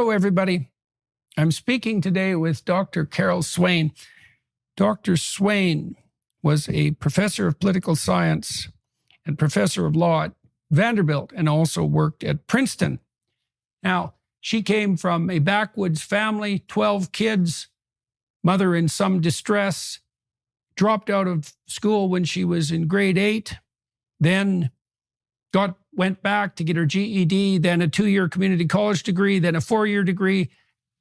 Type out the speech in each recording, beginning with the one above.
Hello, everybody. I'm speaking today with Dr. Carol Swain. Dr. Swain was a professor of political science and professor of law at Vanderbilt and also worked at Princeton. Now, she came from a backwoods family, 12 kids, mother in some distress, dropped out of school when she was in grade 8, then went back to get her GED, then a 2-year community college degree, then a 4-year degree.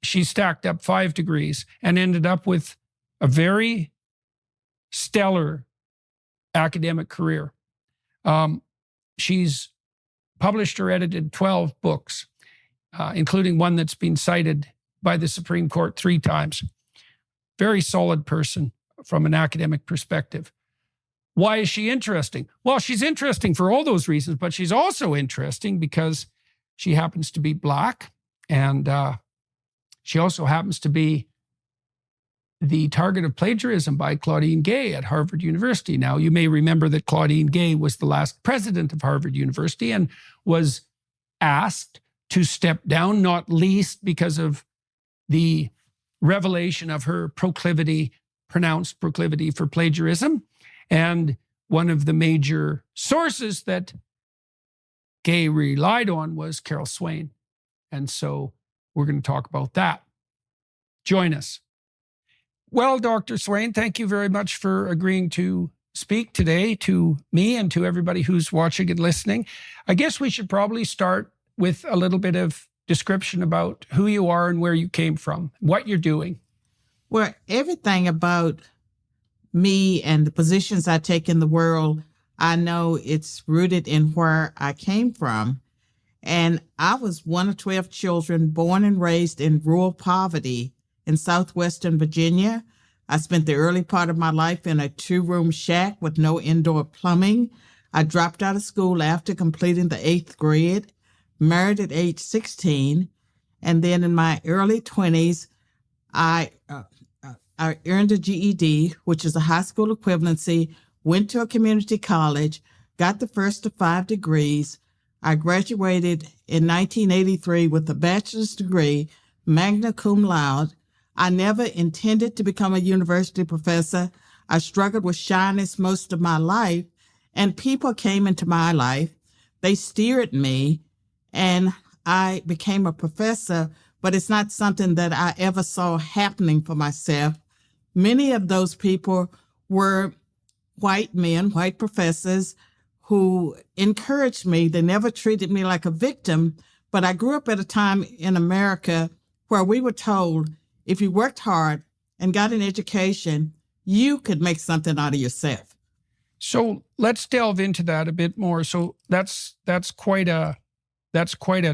She stacked up 5 degrees and ended up with a very stellar academic career. She's published or edited 12 books, including one that's been cited by the Supreme Court 3 times. Very solid person from an academic perspective. Why is she interesting? Well, she's interesting for all those reasons, but she's also interesting because she happens to be Black, and she also happens to be the target of plagiarism by Claudine Gay at Harvard University. Now, you may remember that Claudine Gay was the last president of Harvard University and was asked to step down, not least because of the revelation of her pronounced proclivity for plagiarism. And one of the major sources that Gay relied on was Carol Swain. And so we're going to talk about that. Join us. Well, Dr. Swain, thank you very much for agreeing to speak today to me and to everybody who's watching and listening. I guess we should probably start with a little bit of description about who you are and where you came from, what you're doing. Well, everything about me and the positions I take in the world, I know it's rooted in where I came from. And I was one of 12 children born and raised in rural poverty in southwestern Virginia. I spent the early part of my life in a 2-room shack with no indoor plumbing. I dropped out of school after completing the 8th grade, married at age 16. And then in my early 20s, I earned a GED, which is a high school equivalency, went to a community college, got the first of 5 degrees. I graduated in 1983 with a bachelor's degree, magna cum laude. I never intended to become a university professor. I struggled with shyness most of my life, and people came into my life. They steered me, and I became a professor, but it's not something that I ever saw happening for myself. Many of those people were white men, white professors who encouraged me. They never treated me like a victim, but I grew up at a time in America where we were told if you worked hard and got an education, you could make something out of yourself. So let's delve into that a bit more. So that's quite a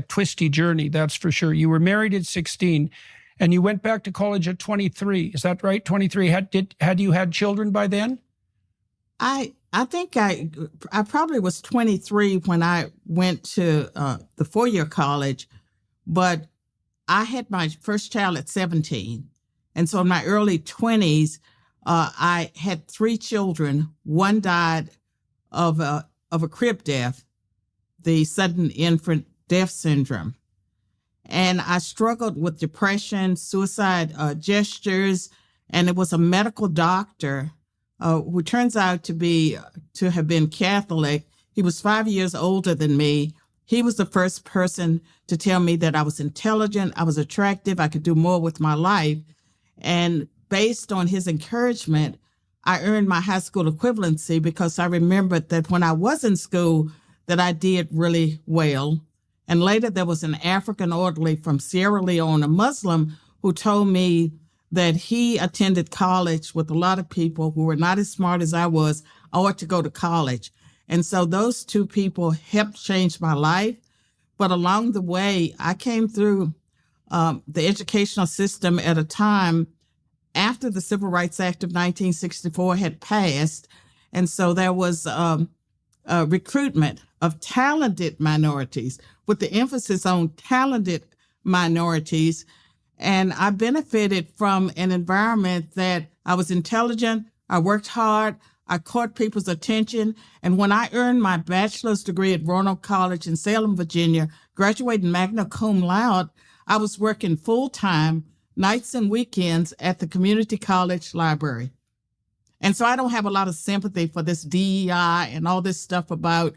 twisty journey, that's for sure. You were married at 16 and you went back to college at 23. Is that right? 23. Had you had children by then? I think I probably was 23 when I went to the 4-year college, but I had my first child at 17. And so in my early 20s, I had 3 children. One died of a crib death, the sudden infant death syndrome. And I struggled with depression, suicide gestures, and it was a medical doctor who turns out to have been Catholic. He was 5 years older than me. He was the first person to tell me that I was intelligent, I was attractive, I could do more with my life. And based on his encouragement, I earned my high school equivalency because I remembered that when I was in school that I did really well. And later there was an African orderly from Sierra Leone, a Muslim, who told me that he attended college with a lot of people who were not as smart as I was. I ought to go to college. And so those 2 people helped change my life. But along the way, I came through the educational system at a time after the Civil Rights Act of 1964 had passed. And so there was recruitment of talented minorities, with the emphasis on talented minorities. And I benefited from an environment that I was intelligent, I worked hard, I caught people's attention. And when I earned my bachelor's degree at Roanoke College in Salem, Virginia, graduating magna cum laude, I was working full-time, nights and weekends at the community college library. And so I don't have a lot of sympathy for this DEI and all this stuff about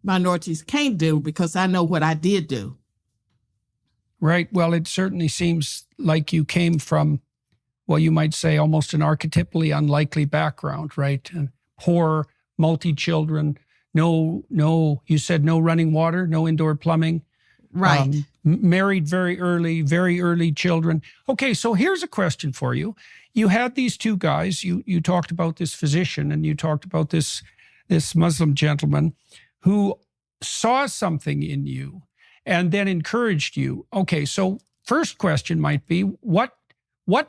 minorities can't do, because I know what I did do. Right. Well, it certainly seems like you came from, well, you might say almost an archetypally unlikely background, right? Poor, multi-children, no, you said no running water, no indoor plumbing. Right. Married very early children. Okay, so here's a question for you. You had these two guys, you talked about this physician and you talked about this Muslim gentleman who saw something in you and then encouraged you. Okay, so first question might be, what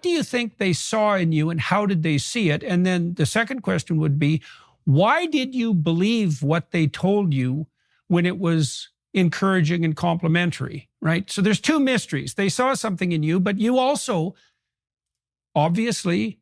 do you think they saw in you and how did they see it? And then the second question would be, why did you believe what they told you when it was encouraging and complimentary, right? So there's two mysteries. They saw something in you, but you also obviously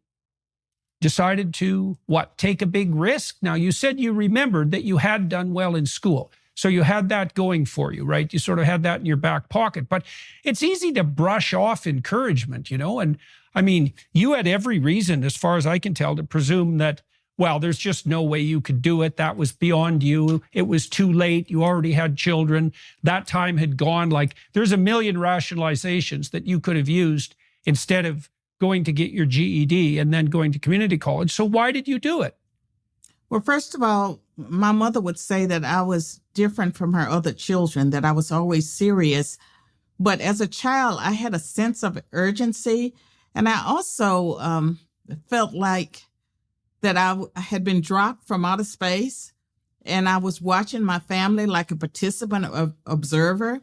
decided to, take a big risk? Now, you said you remembered that you had done well in school. So you had that going for you, right? You sort of had that in your back pocket. But it's easy to brush off encouragement, And I mean, you had every reason, as far as I can tell, to presume that, well, there's just no way you could do it. That was beyond you. It was too late. You already had children. That time had gone. Like, there's a million rationalizations that you could have used instead of going to get your GED and then going to community college. So why did you do it? Well, first of all, my mother would say that I was different from her other children, that I was always serious. But as a child, I had a sense of urgency. And I also felt like that I had been dropped from outer space, and I was watching my family like a participant, observer.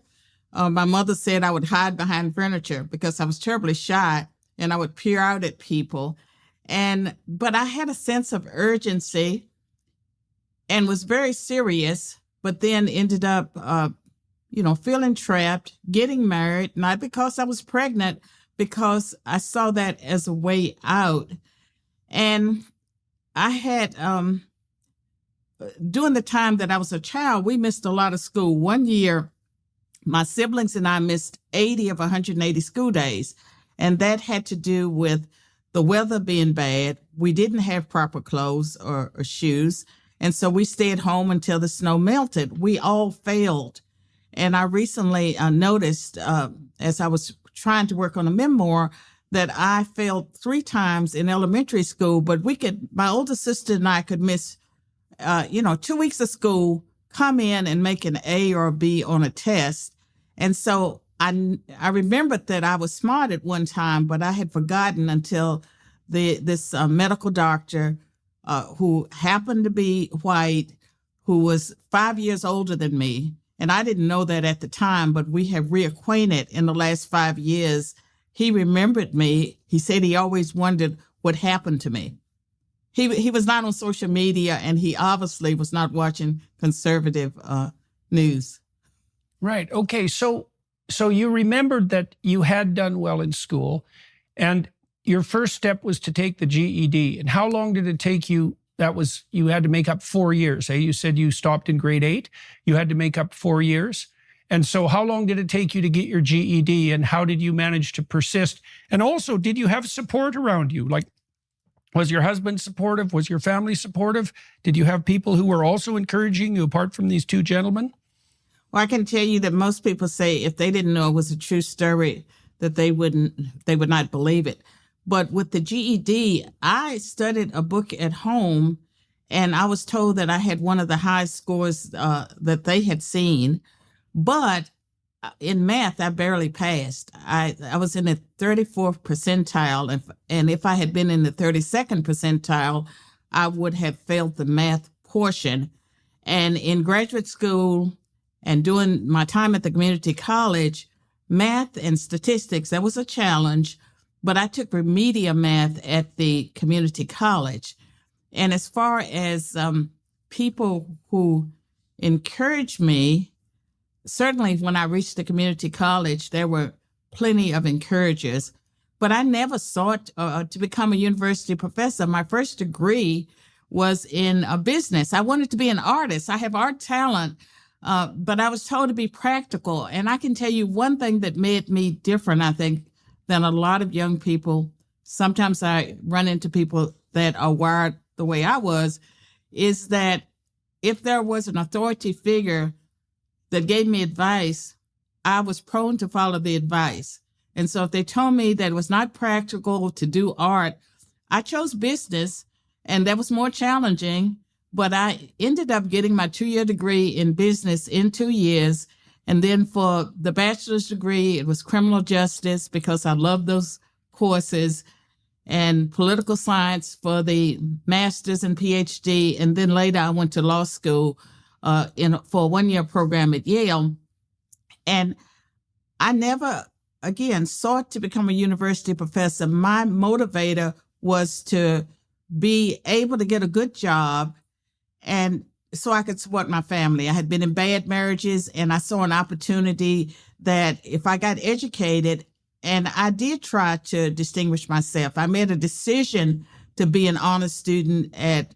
My mother said I would hide behind furniture because I was terribly shy, and I would peer out at people. But I had a sense of urgency and was very serious, but then ended up, feeling trapped, getting married, not because I was pregnant, because I saw that as a way out. And I had, during the time that I was a child, we missed a lot of school. One year, my siblings and I missed 80 of 180 school days. And that had to do with the weather being bad. We didn't have proper clothes or shoes. And so we stayed home until the snow melted. We all failed. And I recently noticed, as I was trying to work on a memoir, that I failed 3 times in elementary school, but my older sister and I could miss, 2 weeks of school, come in and make an A or a B on a test. And so I remembered that I was smart at one time, but I had forgotten until this medical doctor, who happened to be white, who was 5 years older than me. And I didn't know that at the time, but we have reacquainted in the last 5 years. He remembered me. He said he always wondered what happened to me. He was not on social media, and he obviously was not watching conservative news. Right. Okay. So you remembered that you had done well in school, and your first step was to take the GED. And how long did it take you? You had to make up 4 years. You said you stopped in grade 8. You had to make up 4 years. And so how long did it take you to get your GED, and how did you manage to persist? And also, did you have support around you? Like, was your husband supportive? Was your family supportive? Did you have people who were also encouraging you apart from these two gentlemen? Well, I can tell you that most people say if they didn't know it was a true story, that they would not believe it. But with the GED, I studied a book at home, and I was told that I had one of the highest scores that they had seen. But in math, I barely passed. I was in the 34th percentile, and if I had been in the 32nd percentile, I would have failed the math portion. And in graduate school and during my time at the community college, math and statistics, that was a challenge, but I took remedial math at the community college. And as far as people who encouraged me, certainly when I reached the community college, there were plenty of encouragers, but I never sought to become a university professor. My first degree was in business. I wanted to be an artist. I have art talent, But I was told to be practical. And I can tell you one thing that made me different, I think, than a lot of young people. Sometimes I run into people that are wired the way I was, is that if there was an authority figure that gave me advice, I was prone to follow the advice. And so if they told me that it was not practical to do art, I chose business, and that was more challenging. But I ended up getting my 2-year degree in business in 2 years. And then for the bachelor's degree, it was criminal justice because I love those courses, and political science for the master's and PhD. And then later I went to law school for a 1-year program at Yale. And I never, again, sought to become a university professor. My motivator was to be able to get a good job, and so I could support my family. I had been in bad marriages, and I saw an opportunity that if I got educated, and I did try to distinguish myself. I made a decision to be an honor student at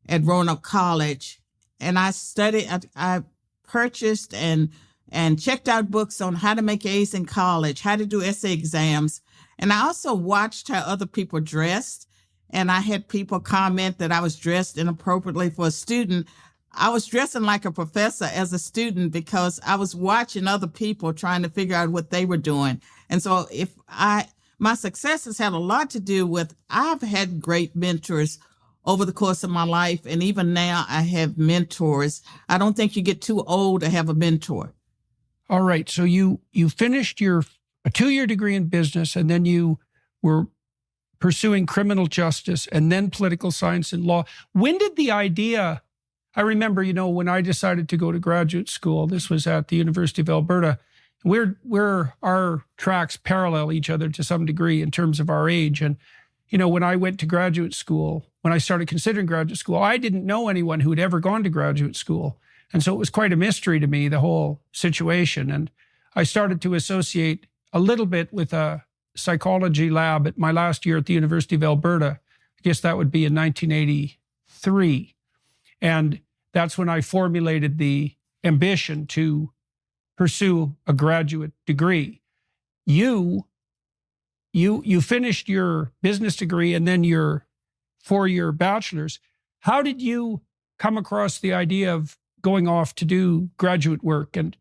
Roanoke College, and I studied. I purchased and checked out books on how to make A's in college, how to do essay exams, and I also watched how other people dressed. And I had people comment that I was dressed inappropriately for a student. I was dressing like a professor as a student because I was watching other people trying to figure out what they were doing. And so my successes had a lot to do with, I've had great mentors over the course of my life. And even now I have mentors. I don't think you get too old to have a mentor. All right. So you finished a 2-year degree in business, and then you were pursuing criminal justice and then political science and law. When did the idea, I remember, when I decided to go to graduate school, this was at the University of Alberta, where our tracks parallel each other to some degree in terms of our age. And, when I went to graduate school, when I started considering graduate school, I didn't know anyone who had ever gone to graduate school. And so it was quite a mystery to me, the whole situation. And I started to associate a little bit with a psychology lab at my last year at the University of Alberta. I guess that would be in 1983. And that's when I formulated the ambition to pursue a graduate degree. You finished your business degree and then your 4-year bachelor's. How did you come across the idea of going off to do graduate work? And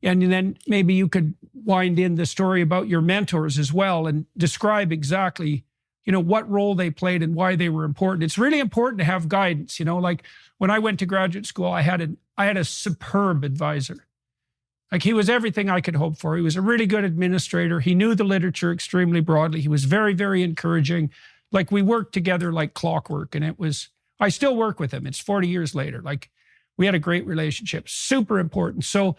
then maybe you could wind in the story about your mentors as well and describe exactly, what role they played and why they were important. It's really important to have guidance. Like when I went to graduate school, I had a superb advisor. Like he was everything I could hope for. He was a really good administrator. He knew the literature extremely broadly. He was very, very encouraging. Like we worked together like clockwork, and I still work with him. It's 40 years later. Like we had a great relationship, super important. So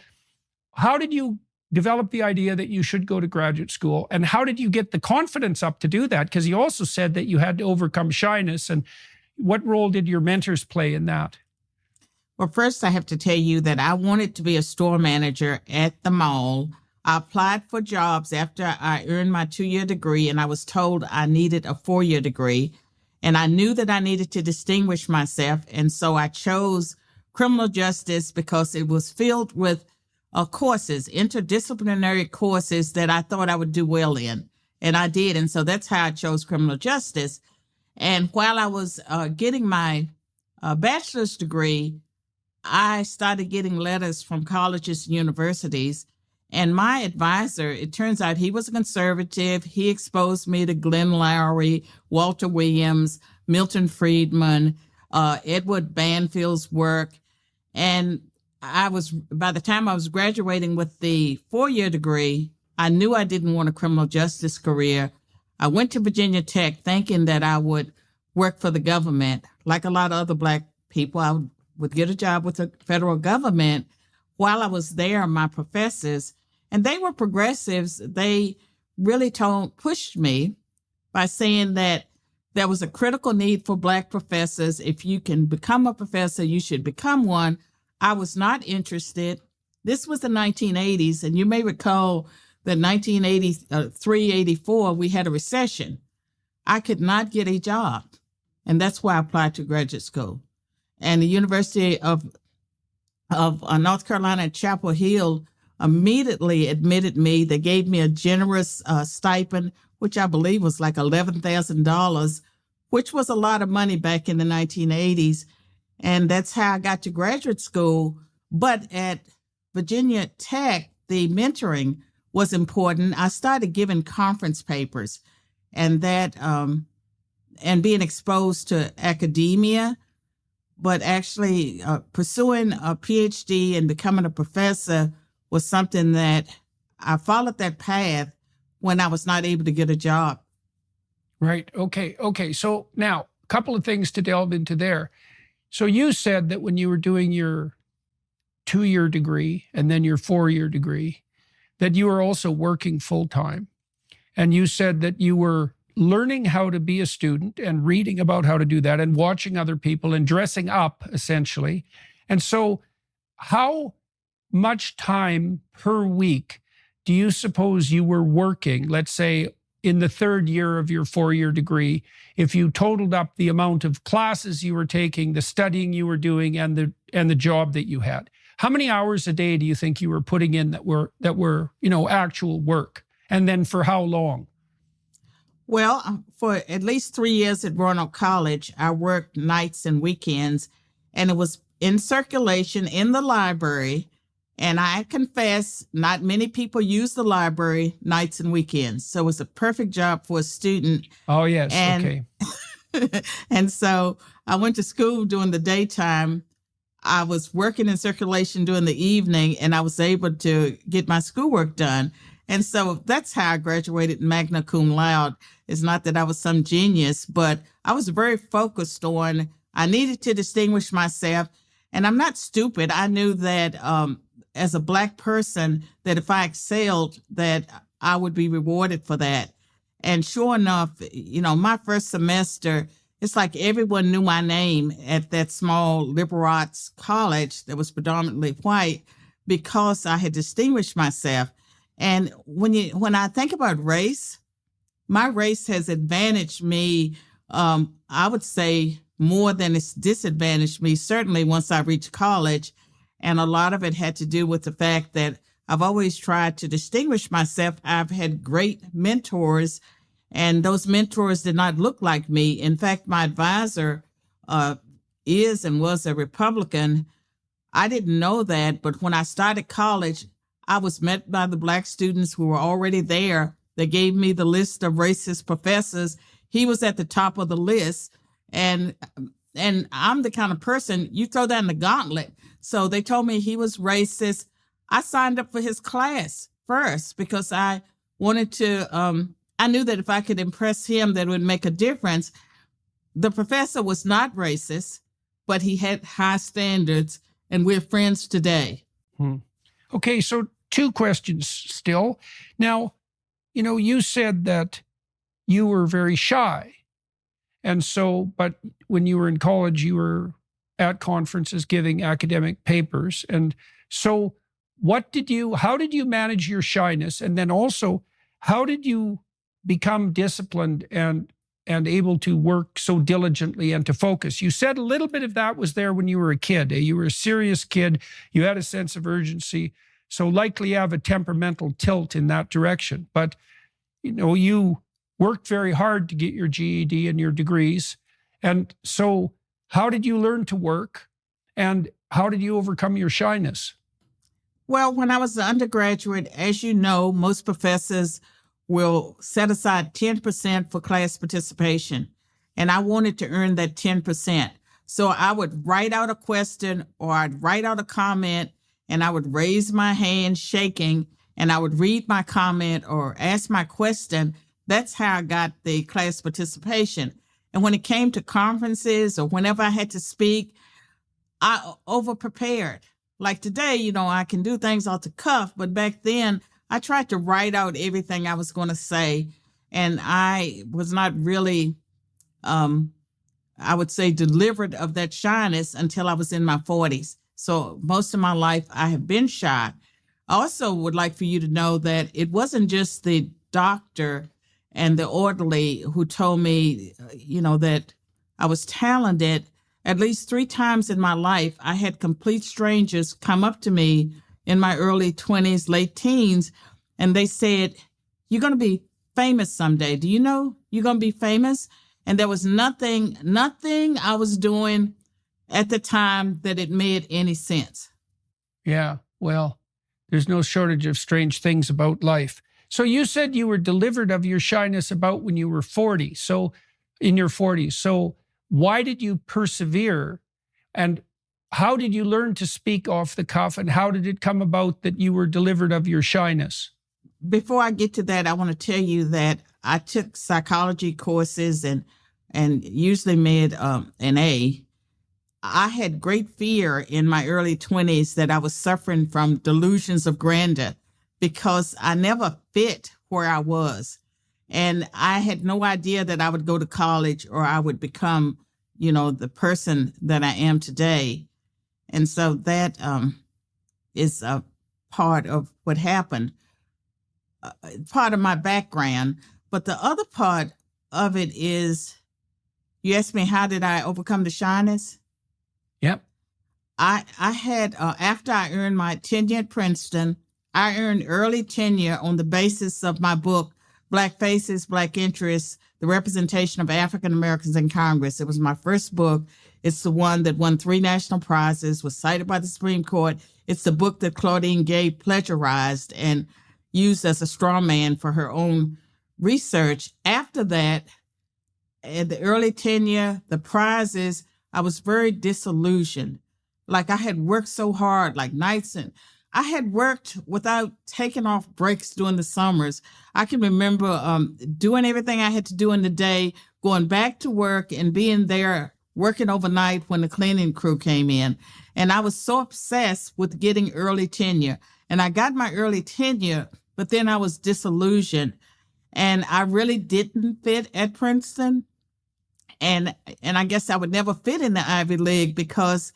how did you develop the idea that you should go to graduate school? And how did you get the confidence up to do that? Because he also said that you had to overcome shyness. And what role did your mentors play in that? Well, first I have to tell you that I wanted to be a store manager at the mall. I applied for jobs after I earned my 2-year degree, and I was told I needed a 4-year degree. And I knew that I needed to distinguish myself. And so I chose criminal justice because it was filled with courses, interdisciplinary courses that I thought I would do well in. And I did. And so that's how I chose criminal justice. And while I was getting my bachelor's degree, I started getting letters from colleges and universities. And my advisor, it turns out he was a conservative. He exposed me to Glenn Lowry, Walter Williams, Milton Friedman, Edward Banfield's work. And by the time I was graduating with the 4-year degree, I knew I didn't want a criminal justice career. I went to Virginia Tech thinking that I would work for the government. Like a lot of other Black people, I would get a job with the federal government. While I was there, my professors, and they were progressives, they really pushed me by saying that there was a critical need for Black professors. If you can become a professor, you should become one. I was not interested. This was the 1980s, and you may recall that 1983, 84, we had a recession. I could not get a job, and that's why I applied to graduate school. And the University of of North Carolina at Chapel Hill immediately admitted me. They gave me a generous stipend, which I believe was like $11,000, which was a lot of money back in the 1980s. And that's how I got to graduate school. But at Virginia Tech, the mentoring was important. I started giving conference papers, and that and being exposed to academia, but actually pursuing a PhD and becoming a professor was something that I followed that path when I was not able to get a job. Right. Okay. So now a couple of things to delve into there. So you said that when you were doing your 2-year degree and then your 4-year degree, that you were also working full time. And you said that you were learning how to be a student and reading about how to do that and watching other people and dressing up, essentially. And so how much time per week do you suppose you were working, let's say, in the 3rd year of your 4-year degree, if you totaled up the amount of classes you were taking, the studying you were doing, and the job that you had? How many hours a day do you think you were putting in that were actual work? And then for how long? Well, for at least 3 years at Roanoke College, I worked nights and weekends, and it was in circulation in the library. And I confess, not many people use the library nights and weekends. So it was a perfect job for a student. Oh, yes. And, okay. And so I went to school during the daytime. I was working in circulation during the evening, and I was able to get my schoolwork done. And so that's how I graduated magna cum laude. It's not that I was some genius, but I was very focused on, I needed to distinguish myself. And I'm not stupid. I knew that as a Black person, that if I excelled, that I would be rewarded for that. And sure enough, my first semester, it's like everyone knew my name at that small liberal arts college that was predominantly white because I had distinguished myself. And when I think about race, my race has advantaged me, I would say, more than it's disadvantaged me, certainly once I reached college. And a lot of it had to do with the fact that I've always tried to distinguish myself. I've had great mentors, and those mentors did not look like me. In fact, my advisor is and was a Republican. I didn't know that, but when I started college, I was met by the Black students who were already there. They gave me the list of racist professors. He was at the top of the list. And I'm the kind of person, you throw that in the gauntlet. So they told me he was racist. I signed up for his class first because I wanted to, I knew that if I could impress him, that it would make a difference. The professor was not racist, but he had high standards, and we're friends today. Okay, so 2 questions still. Now, you said that you were very shy. And so, but when you were in college, you were at conferences giving academic papers. And so how did you manage your shyness? And then also, how did you become disciplined and able to work so diligently and to focus? You said a little bit of that was there when you were a kid. You were a serious kid. You had a sense of urgency. So likely you have a temperamental tilt in that direction. But, you worked very hard to get your GED and your degrees. And so how did you learn to work? And how did you overcome your shyness? Well, when I was an undergraduate, as you know, most professors will set aside 10% for class participation. And I wanted to earn that 10%. So I would write out a question or I'd write out a comment, and I would raise my hand shaking, and I would read my comment or ask my question. That's how I got the class participation. And when it came to conferences or whenever I had to speak, I over-prepared. Like today, I can do things off the cuff, but back then I tried to write out everything I was going to say. And I was not really, I would say, delivered of that shyness until I was in my 40s. So most of my life I have been shy. I also would like for you to know that it wasn't just the doctor and the orderly who told me, that I was talented. at least 3 times in my life, I had complete strangers come up to me in my early 20s, late teens, and they said, "You're going to be famous someday. Do you know you're going to be famous?" And there was nothing I was doing at the time that it made any sense. Yeah, well, there's no shortage of strange things about life. So you said you were delivered of your shyness about when you were 40. So in your 40s. So why did you persevere? And how did you learn to speak off the cuff? And how did it come about that you were delivered of your shyness? Before I get to that, I want to tell you that I took psychology courses and usually made an A. I had great fear in my early 20s that I was suffering from delusions of grandeur because I never fit where I was. And I had no idea that I would go to college or I would become, the person that I am today. And so that is a part of what happened, part of my background. But the other part of it is, you asked me, how did I overcome the shyness? Yep. I had, after I earned my tenure at Princeton, I earned early tenure on the basis of my book, Black Faces, Black Interests, The Representation of African Americans in Congress. It was my first book. It's the one that won 3 national prizes, was cited by the Supreme Court. It's the book that Claudine Gay plagiarized and used as a straw man for her own research. After that, in the early tenure, the prizes, I was very disillusioned. Like I had worked so hard, like nights, and I had worked without taking off breaks during the summers. I can remember doing everything I had to do in the day, going back to work and being there working overnight when the cleaning crew came in. And I was so obsessed with getting early tenure. And I got my early tenure, but then I was disillusioned. And I really didn't fit at Princeton. And I guess I would never fit in the Ivy League because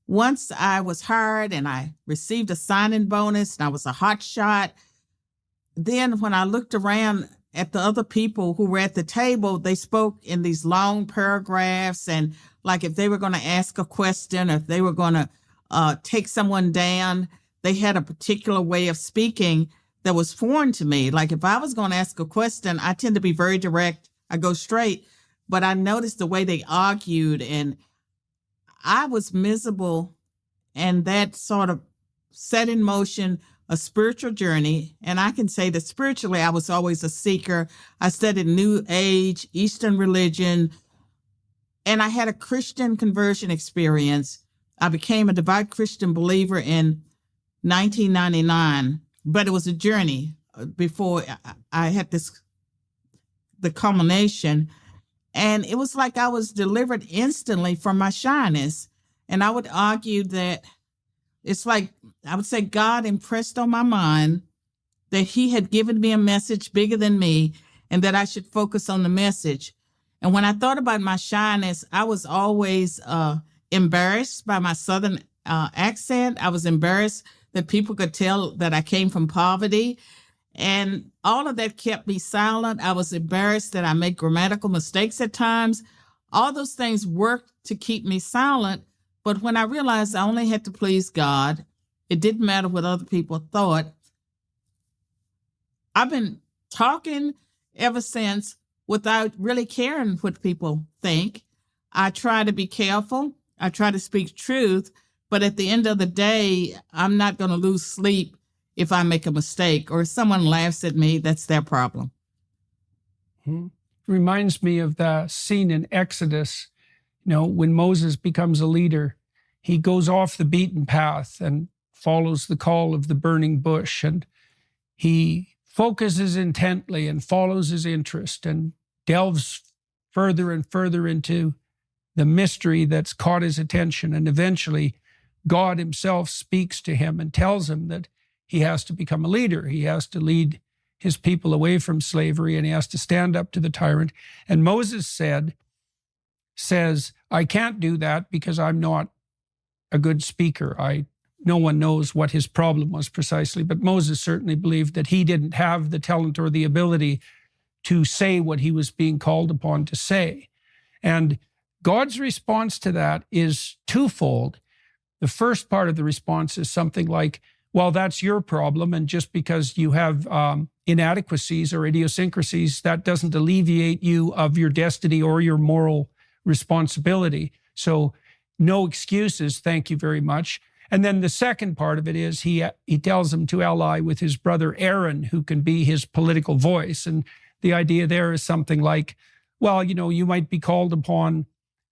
once I was hired and I received a signing bonus and I was a hot shot, then when I looked around at the other people who were at the table, they spoke in these long paragraphs. And like if they were going to ask a question, or if they were going to take someone down, they had a particular way of speaking that was foreign to me. Like if I was going to ask a question, I tend to be very direct. I go straight. But I noticed the way they argued, and I was miserable, and that sort of set in motion a spiritual journey. And I can say that spiritually, I was always a seeker. I studied New Age, Eastern religion, and I had a Christian conversion experience. I became a devout Christian believer in 1999, but it was a journey before I had the culmination. And it was like I was delivered instantly from my shyness. And I would argue that it's like, I would say God impressed on my mind that he had given me a message bigger than me and that I should focus on the message. And when I thought about my shyness, I was always embarrassed by my Southern accent. I was embarrassed that people could tell that I came from poverty. And all of that kept me silent. I was embarrassed that I make grammatical mistakes at times. All those things worked to keep me silent. But when I realized I only had to please God, it didn't matter what other people thought. I've been talking ever since without really caring what people think. I try to be careful. I try to speak truth. But at the end of the day, I'm not going to lose sleep if I make a mistake, or if someone laughs at me, that's their problem. Reminds me of the scene in Exodus, when Moses becomes a leader, he goes off the beaten path and follows the call of the burning bush, and he focuses intently and follows his interest and delves further and further into the mystery that's caught his attention. And eventually God himself speaks to him and tells him that he has to become a leader. He has to lead his people away from slavery, and he has to stand up to the tyrant. And Moses says, I can't do that because I'm not a good speaker. No one knows what his problem was precisely, but Moses certainly believed that he didn't have the talent or the ability to say what he was being called upon to say. And God's response to that is twofold. The first part of the response is something like, well, that's your problem. And just because you have inadequacies or idiosyncrasies, that doesn't alleviate you of your destiny or your moral responsibility. So no excuses. Thank you very much. And then the second part of it is he tells him to ally with his brother Aaron, who can be his political voice. And the idea there is something like, well, you might be called upon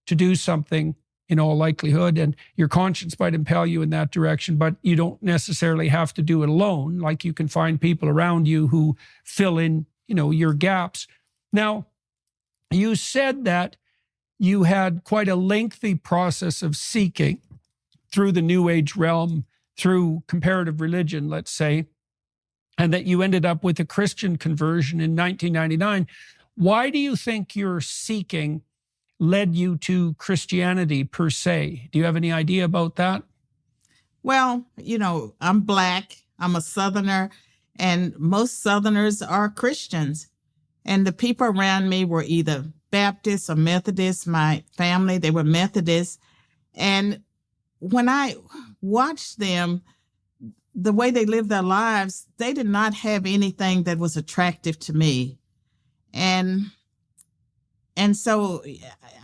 to do something in all likelihood, and your conscience might impel you in that direction, but you don't necessarily have to do it alone. Like, you can find people around you who fill in, your gaps. Now, you said that you had quite a lengthy process of seeking through the New Age realm, through comparative religion, let's say, and that you ended up with a Christian conversion in 1999. Why do you think your seeking led you to Christianity per se? Do you have any idea about that? Well, I'm Black, I'm a Southerner, and most Southerners are Christians. And the people around me were either Baptist or Methodist. My family, they were Methodist. And when I watched them, the way they lived their lives, they did not have anything that was attractive to me. And so,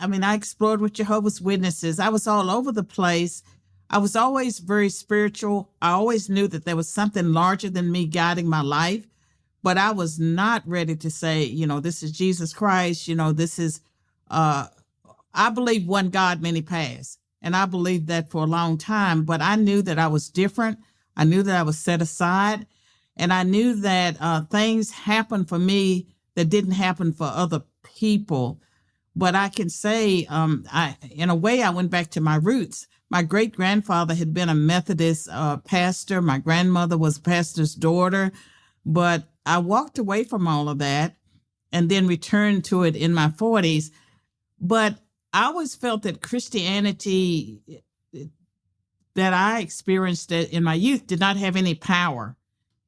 I explored with Jehovah's Witnesses. I was all over the place. I was always very spiritual. I always knew that there was something larger than me guiding my life, but I was not ready to say, this is Jesus Christ. This is, I believe one God, many paths. And I believed that for a long time, but I knew that I was different. I knew that I was set aside. And I knew that things happened for me that didn't happen for other people. But I can say, in a way, I went back to my roots. My great-grandfather had been a Methodist pastor. My grandmother was a pastor's daughter. But I walked away from all of that and then returned to it in my 40s. But I always felt that Christianity that I experienced in my youth did not have any power.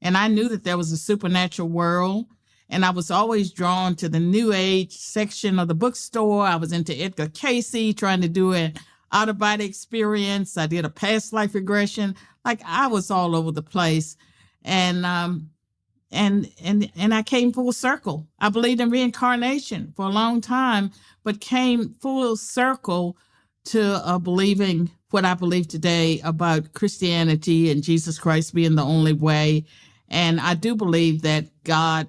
And I knew that there was a supernatural world. And I was always drawn to the New Age section of the bookstore. I was into Edgar Cayce, trying to do an out-of-body experience. I did a past life regression. Like, I was all over the place. And I came full circle. I believed in reincarnation for a long time, but came full circle to believing what I believe today about Christianity and Jesus Christ being the only way. And I do believe that God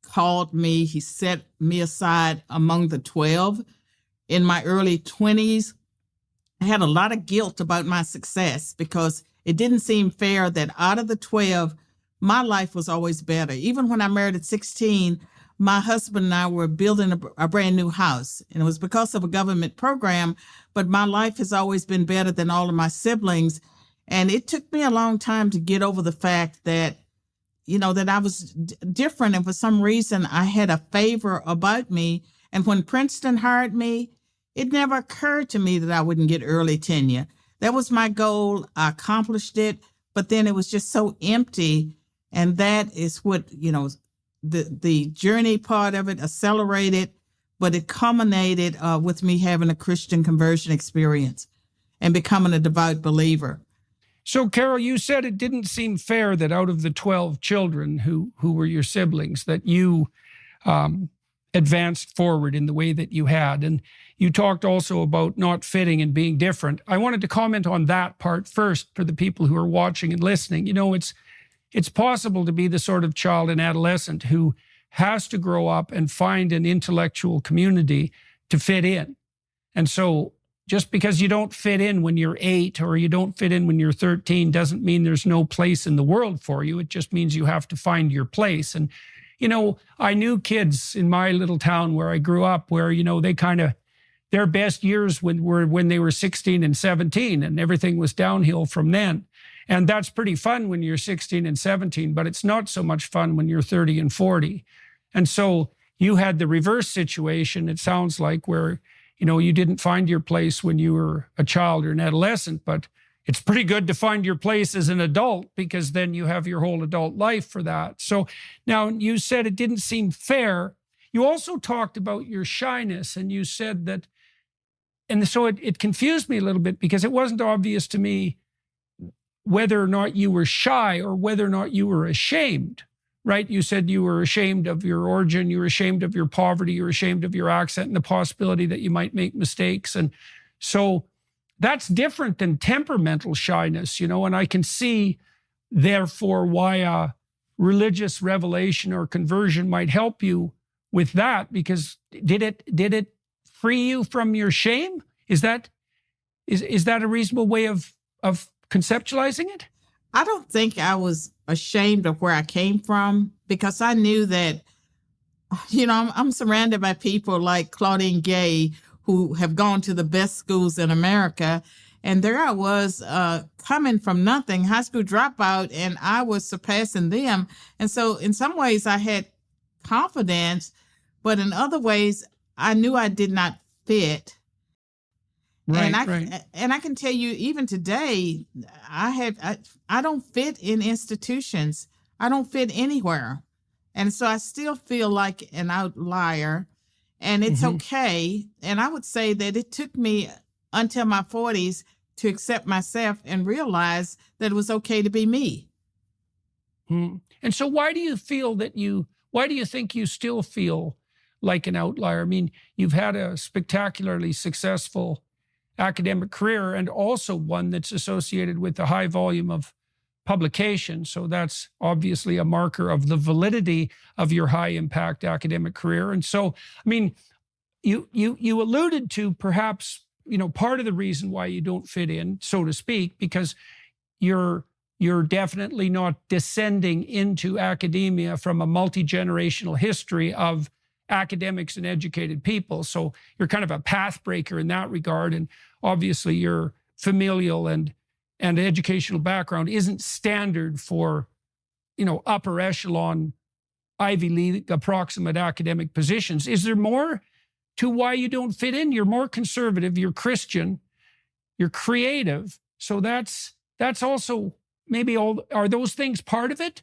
called me. He set me aside among the 12. In my early 20s, I had a lot of guilt about my success because it didn't seem fair that out of the 12, my life was always better. Even when I married at 16, my husband and I were building a brand new house, and it was because of a government program, but my life has always been better than all of my siblings. And it took me a long time to get over the fact that that I was different. And for some reason, I had a favor about me. And when Princeton hired me, it never occurred to me that I wouldn't get early tenure. That was my goal. I accomplished it. But then it was just so empty. And that is what, the journey part of it accelerated, but it culminated with me having a Christian conversion experience and becoming a devout believer. So, Carol, you said it didn't seem fair that out of the 12 children who were your siblings, that you advanced forward in the way that you had. And you talked also about not fitting and being different. I wanted to comment on that part first for the people who are watching and listening. It's possible to be the sort of child and adolescent who has to grow up and find an intellectual community to fit in. And so just because you don't fit in when you're 8 or you don't fit in when you're 13 doesn't mean there's no place in the world for you. It just means you have to find your place. And, I knew kids in my little town where I grew up where, they kind of, their best years were when they were 16 and 17 and everything was downhill from then. And that's pretty fun when you're 16 and 17, but it's not so much fun when you're 30 and 40. And so you had the reverse situation, it sounds like, where you didn't find your place when you were a child or an adolescent, but it's pretty good to find your place as an adult because then you have your whole adult life for that. So now you said it didn't seem fair. You also talked about your shyness, and you said that and so it confused me a little bit because it wasn't obvious to me whether or not you were shy or whether or not you were ashamed, right? You said you were ashamed of your origin, you were ashamed of your poverty, you were ashamed of your accent and the possibility that you might make mistakes. And so that's different than temperamental shyness, and I can see, therefore, why a religious revelation or conversion might help you with that, because did it free you from your shame? Is that a reasonable way of conceptualizing it? I don't think I was ashamed of where I came from, because I knew that, I'm surrounded by people like Claudine Gay who have gone to the best schools in America. And there I was coming from nothing, high school dropout, and I was surpassing them. And so in some ways I had confidence, but in other ways I knew I did not fit. Right, and I can tell you, even today, I don't fit in institutions. I don't fit anywhere. And so I still feel like an outlier, and it's okay. And I would say that it took me until my 40s to accept myself and realize that it was okay to be me. And so why do you think you still feel like an outlier? I mean, you've had a spectacularly successful academic career, and also one that's associated with a high volume of publication. So that's obviously a marker of the validity of your high impact academic career. And so, I mean, you alluded to perhaps, part of the reason why you don't fit in, so to speak, because you're definitely not descending into academia from a multi-generational history of academics and educated people. So you're kind of a path breaker in that regard. And obviously your familial and educational background isn't standard for, upper echelon Ivy League approximate academic positions. Is there more to why you don't fit in? You're more conservative, you're Christian, you're creative. So that's also maybe are those things part of it?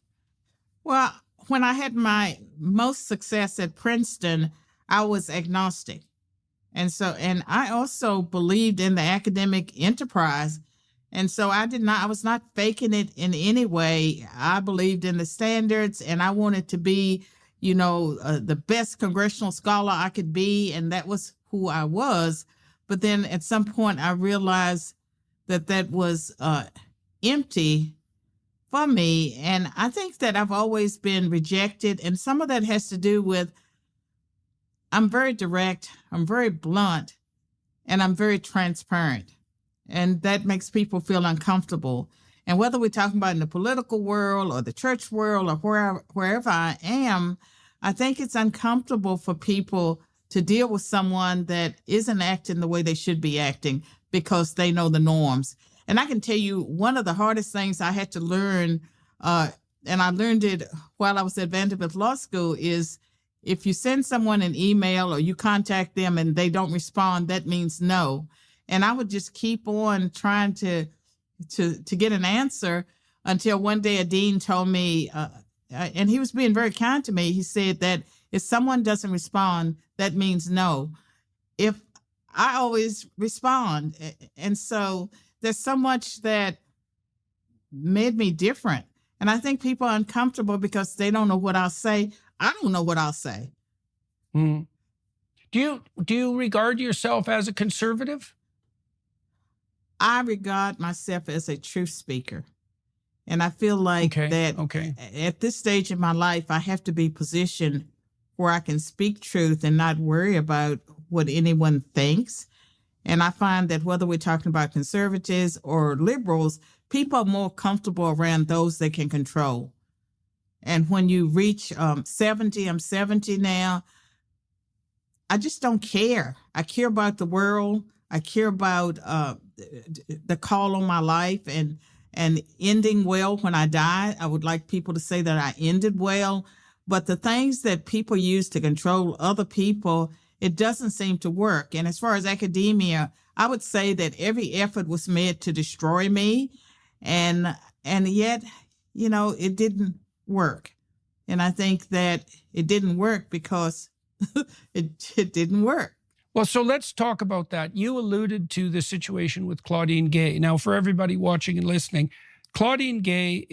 Well, when I had my most success at Princeton, I was agnostic. And I also believed in the academic enterprise. And so I was not faking it in any way. I believed in the standards, and I wanted to be, the best congressional scholar I could be. And that was who I was. But then at some point I realized that was empty for me. And I think that I've always been rejected. And some of that has to do with, I'm very direct, I'm very blunt, and I'm very transparent. And that makes people feel uncomfortable. And whether we're talking about in the political world or the church world or wherever I am, I think it's uncomfortable for people to deal with someone that isn't acting the way they should be acting because they know the norms. And I can tell you, one of the hardest things I had to learn, and I learned it while I was at Vanderbilt Law School, is if you send someone an email or you contact them and they don't respond, that means no. And I would just keep on trying to get an answer until one day a dean told me, and he was being very kind to me, he said that if someone doesn't respond, that means no. If I always respond. And so there's so much that made me different. And I think people are uncomfortable because they don't know what I'll say. I don't know what I'll say. Do you regard yourself as a conservative? I regard myself as a truth speaker. And I feel like at this stage in my life, I have to be positioned where I can speak truth and not worry about what anyone thinks. And I find that whether we're talking about conservatives or liberals, people are more comfortable around those they can control. And when you reach 70, I'm 70 now, I just don't care. I care about the world. I care about the call on my life and ending well when I die. I would like people to say that I ended well. But the things that people use to control other people, it doesn't seem to work. And as far as academia, I would say that every effort was made to destroy me. And yet, it didn't work. And I think that it didn't work because it didn't work. Well, so let's talk about that. You alluded to the situation with Claudine Gay. Now, for everybody watching and listening, Claudine Gay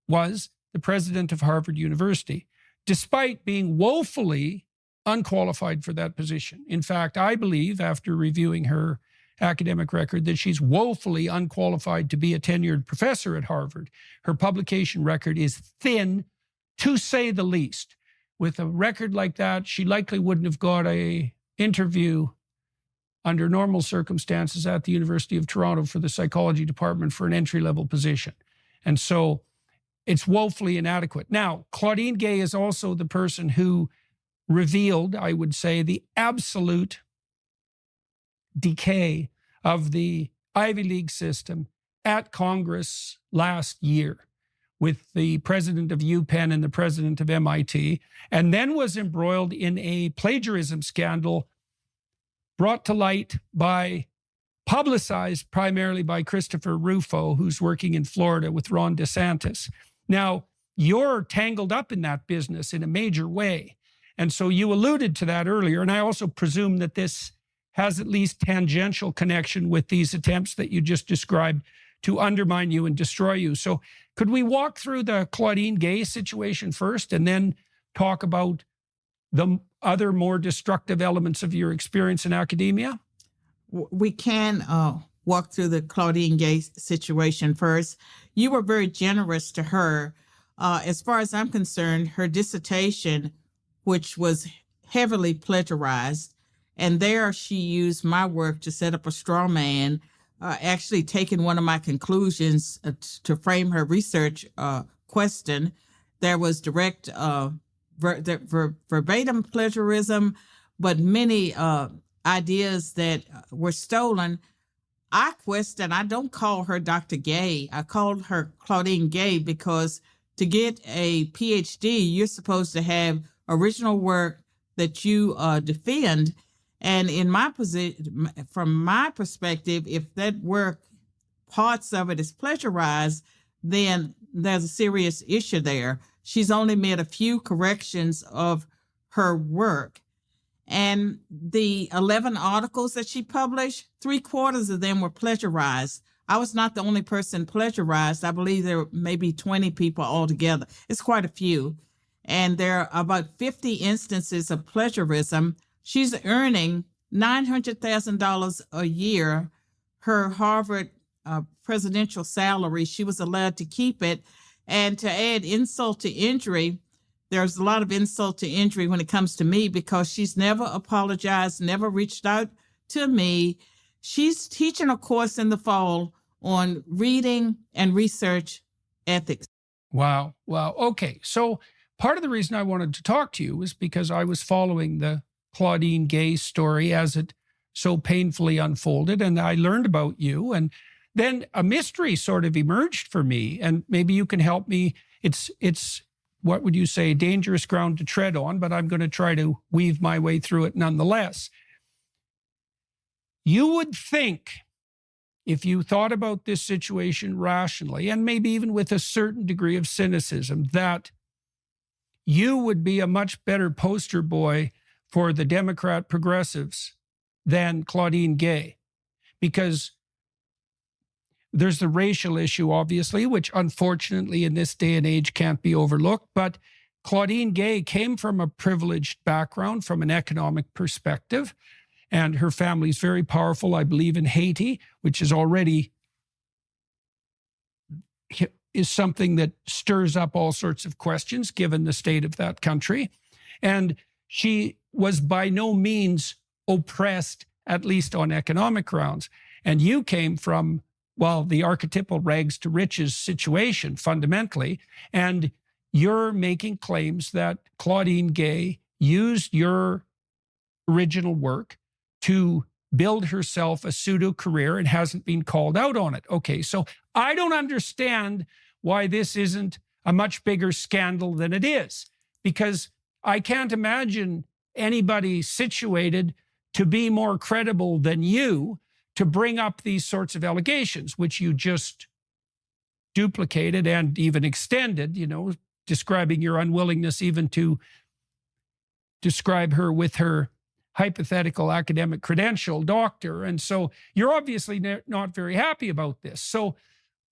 was the president of Harvard University, despite being woefully unqualified for that position. In fact, I believe, after reviewing her academic record, that she's woefully unqualified to be a tenured professor at Harvard. Her publication record is thin, to say the least. With a record like that, she likely wouldn't have got an interview under normal circumstances at the University of Toronto for the psychology department for an entry-level position. And so it's woefully inadequate. Now, Claudine Gay is also the person who revealed, I would say, the absolute decay of the Ivy League system at Congress last year with the president of UPenn and the president of MIT, and then was embroiled in a plagiarism scandal brought to light by, publicized primarily by Christopher Rufo, who's working in Florida with Ron DeSantis. Now, you're tangled up in that business in a major way. And so you alluded to that earlier. And I also presume that this has at least tangential connection with these attempts that you just described to undermine you and destroy you. So could we walk through the Claudine Gay situation first and then talk about the other more destructive elements of your experience in academia? We can walk through the Claudine Gay situation first. You were very generous to her. As far as I'm concerned, her dissertation, which was heavily plagiarized, and there she used my work to set up a straw man, actually taking one of my conclusions to frame her research question. There was direct verbatim plagiarism, but many ideas that were stolen. I don't call her Dr. Gay. I called her Claudine Gay because to get a PhD, you're supposed to have original work that you defend. And in my position, from my perspective, if that work, parts of it is plagiarized, then there's a serious issue there. She's only made a few corrections of her work. And the 11 articles that she published, 3/4 of them were plagiarized. I was not the only person plagiarized. I believe there were maybe 20 people altogether. It's quite a few. And there are about 50 instances of plagiarism. She's earning $900,000 a year. Her Harvard presidential salary, she was allowed to keep it. And to add insult to injury, there's a lot of insult to injury when it comes to me because she's never apologized, never reached out to me. She's teaching a course in the fall on reading and research ethics. Wow. Wow. Okay. So part of the reason I wanted to talk to you was because I was following the Claudine Gay story as it so painfully unfolded, and I learned about you, and then a mystery sort of emerged for me, and maybe you can help me. It's what would you say, dangerous ground to tread on, but I'm going to try to weave my way through it nonetheless. You would think, if you thought about this situation rationally, and maybe even with a certain degree of cynicism, that you would be a much better poster boy for the Democrat progressives than Claudine Gay, because there's the racial issue, obviously, which unfortunately in this day and age can't be overlooked. But Claudine Gay came from a privileged background from an economic perspective, and her family's very powerful, I believe, in Haiti, which is already is something that stirs up all sorts of questions given the state of that country. And she was by no means oppressed, at least on economic grounds. And you came from, well, the archetypal rags to riches situation fundamentally. And you're making claims that Claudine Gay used your original work to build herself a pseudo career and hasn't been called out on it. Okay, so I don't understand why this isn't a much bigger scandal than it is, because I can't imagine anybody situated to be more credible than you to bring up these sorts of allegations, which you just duplicated and even extended, describing your unwillingness even to describe her with her hypothetical academic credential, doctor. And so you're obviously not very happy about this. So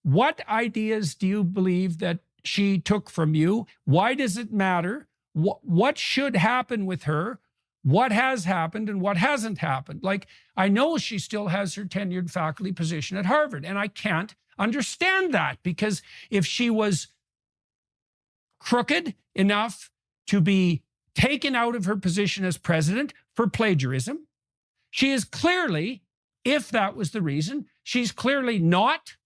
what ideas do you believe that she took from you? Why does it matter? What should happen with her? What has happened and what hasn't happened? Like, I know she still has her tenured faculty position at Harvard, and I can't understand that, because if she was crooked enough to be taken out of her position as president for plagiarism, she is clearly, if that was the reason, she's clearly not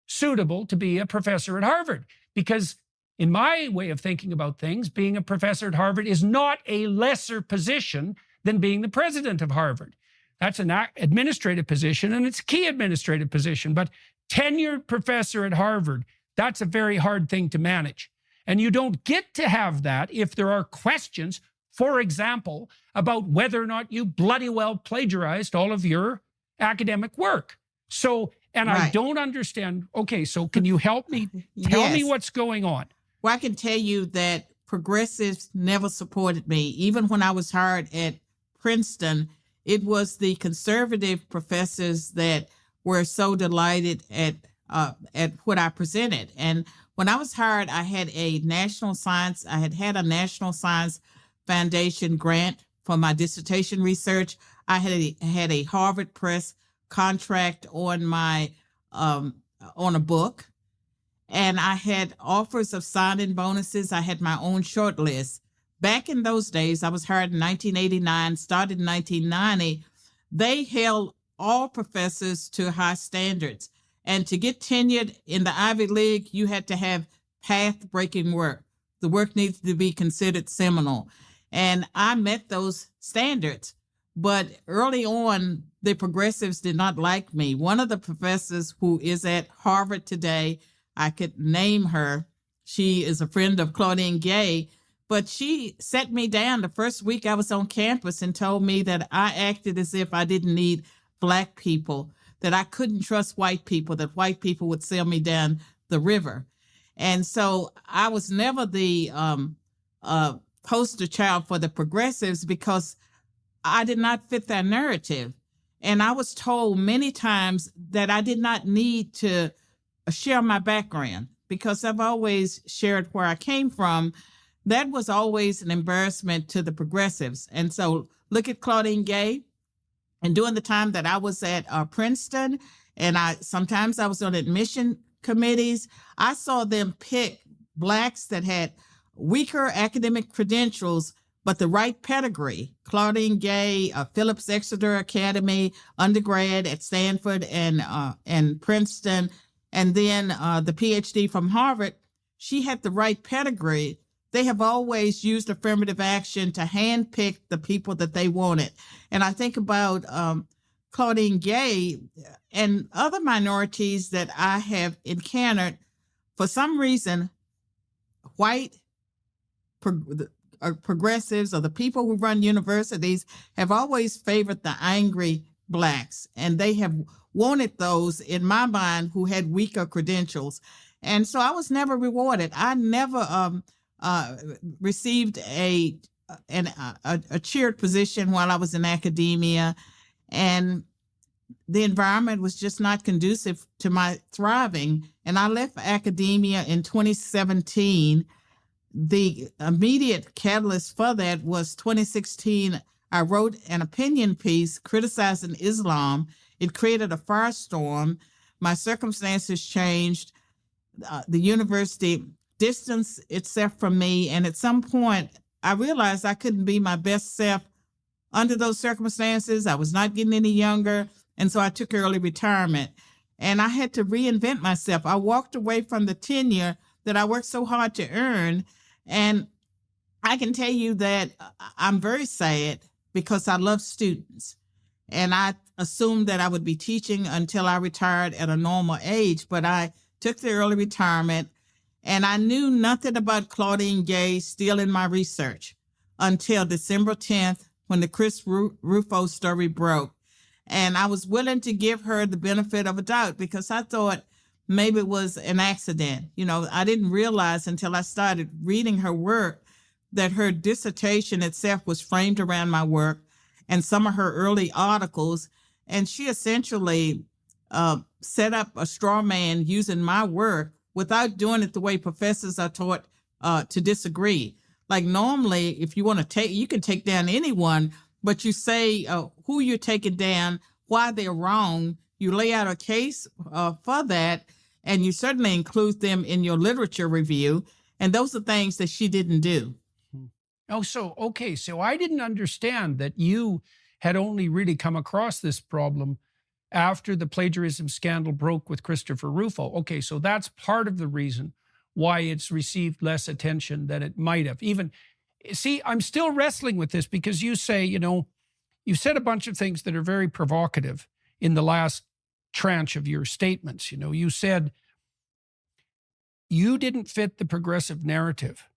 suitable to be a professor at Harvard. Because in my way of thinking about things, being a professor at Harvard is not a lesser position than being the president of Harvard. That's an administrative position, and it's a key administrative position. But tenured professor at Harvard, that's a very hard thing to manage. And you don't get to have that if there are questions, for example, about whether or not you bloody well plagiarized all of your academic work. So, and Right. I don't understand. Okay, so can you help me? Tell me Yes. what's going on. Well, I can tell you that progressives never supported me. Even when I was hired at Princeton, it was the conservative professors that were so delighted at what I presented. And when I was hired, I had a National Science Foundation grant for my dissertation research. I had a Harvard Press contract on my on a book. And I had offers of sign-in bonuses. I had my own short list. Back in those days, I was hired in 1989, started in 1990. They held all professors to high standards. And to get tenured in the Ivy League, you had to have path-breaking work. The work needs to be considered seminal. And I met those standards. But early on, the progressives did not like me. One of the professors who is at Harvard today, I could name her. She is a friend of Claudine Gay, but she set me down the first week I was on campus and told me that I acted as if I didn't need Black people, that I couldn't trust white people, that white people would sail me down the river. And so I was never the poster child for the progressives because I did not fit their narrative. And I was told many times that I did not need to share my background because I've always shared where I came from. That was always an embarrassment to the progressives. And so look at Claudine Gay. And during the time that I was at Princeton, and sometimes I was on admission committees, I saw them pick Blacks that had weaker academic credentials, but the right pedigree. Claudine Gay, Phillips Exeter Academy, undergrad at Stanford and Princeton, and then the PhD from Harvard. She had the right pedigree. They have always used affirmative action to handpick the people that they wanted. And I think about Claudine Gay and other minorities that I have encountered. For some reason, white progressives or the people who run universities have always favored the angry Blacks. And they have wanted those, in my mind, who had weaker credentials. And so I was never rewarded. I never received a cheered position while I was in academia, and the environment was just not conducive to my thriving. And I left academia in 2017. The immediate catalyst for that was 2016. I wrote an opinion piece criticizing Islam. It created a firestorm. My circumstances changed. The university distanced itself from me. And at some point, I realized I couldn't be my best self under those circumstances. I was not getting any younger. And so I took early retirement. And I had to reinvent myself. I walked away from the tenure that I worked so hard to earn. And I can tell you that I'm very sad because I love students. And I assumed that I would be teaching until I retired at a normal age. But I took the early retirement. And I knew nothing about Claudine Gay stealing my research until December 10th, when the Chris Rufo story broke. And I was willing to give her the benefit of a doubt because I thought maybe it was an accident. You know, I didn't realize until I started reading her work that her dissertation itself was framed around my work. and some of her early articles. And she essentially set up a straw man using my work without doing it the way professors are taught to disagree. Like normally, if you want to take, you can take down anyone, but you say who you're taking down, why they're wrong. You lay out a case for that, and you certainly include them in your literature review. And those are things that she didn't do. Oh, so, okay. So I didn't understand that you had only really come across this problem after the plagiarism scandal broke with Christopher Rufo. Okay, so that's part of the reason why it's received less attention than it might have. Even, see, I'm still wrestling with this because you say, you said a bunch of things that are very provocative in the last tranche of your statements. You said you didn't fit the progressive narrative.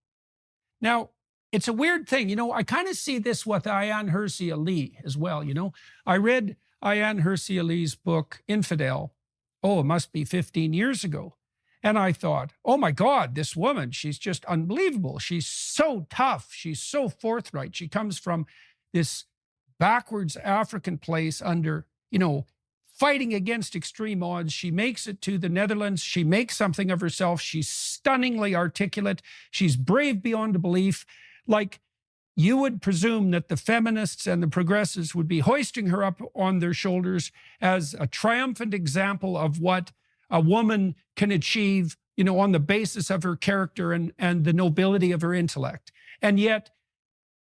Now, it's a weird thing. I kind of see this with Ayaan Hirsi Ali as well. I read Ayaan Hirsi Ali's book, Infidel. Oh, it must be 15 years ago. And I thought, oh my God, this woman, she's just unbelievable. She's so tough. She's so forthright. She comes from this backwards African place under, fighting against extreme odds. She makes it to the Netherlands. She makes something of herself. She's stunningly articulate. She's brave beyond belief. Like, you would presume that the feminists and the progressives would be hoisting her up on their shoulders as a triumphant example of what a woman can achieve, on the basis of her character and the nobility of her intellect. And yet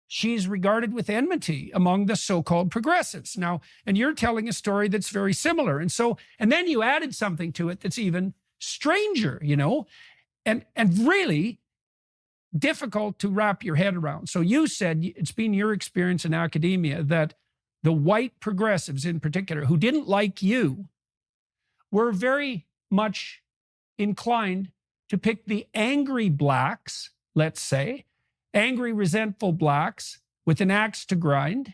she's regarded with enmity among the so-called progressives. Now, and you're telling a story that's very similar. And then you added something to it that's even stranger, and really difficult to wrap your head around. So you said it's been your experience in academia that the white progressives in particular, who didn't like you, were very much inclined to pick the angry blacks, let's say, angry, resentful blacks with an axe to grind,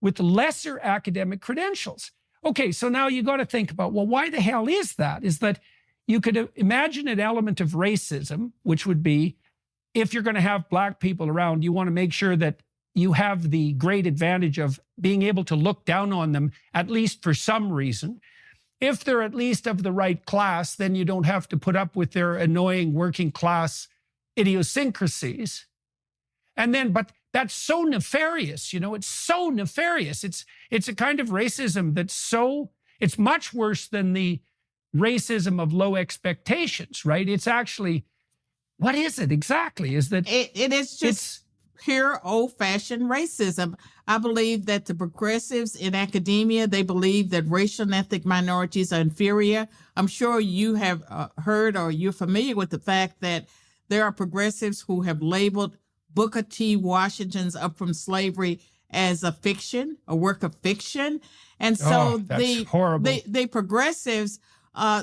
with lesser academic credentials. Okay, so now you got to think about, well, why the hell is that? Is that you could imagine an element of racism, which would be, if you're going to have black people around, you want to make sure that you have the great advantage of being able to look down on them, at least for some reason. If they're at least of the right class, then you don't have to put up with their annoying working class idiosyncrasies. And then, but that's so nefarious, it's so nefarious. It's a kind of racism it's much worse than the racism of low expectations, right? It's actually, what is it exactly? Is that it is just pure old-fashioned racism. I believe that the progressives in academia, they believe that racial and ethnic minorities are inferior. I'm sure you have heard or you're familiar with the fact that there are progressives who have labeled Booker T. Washington's Up From Slavery as a fiction, a work of fiction. And so the progressives,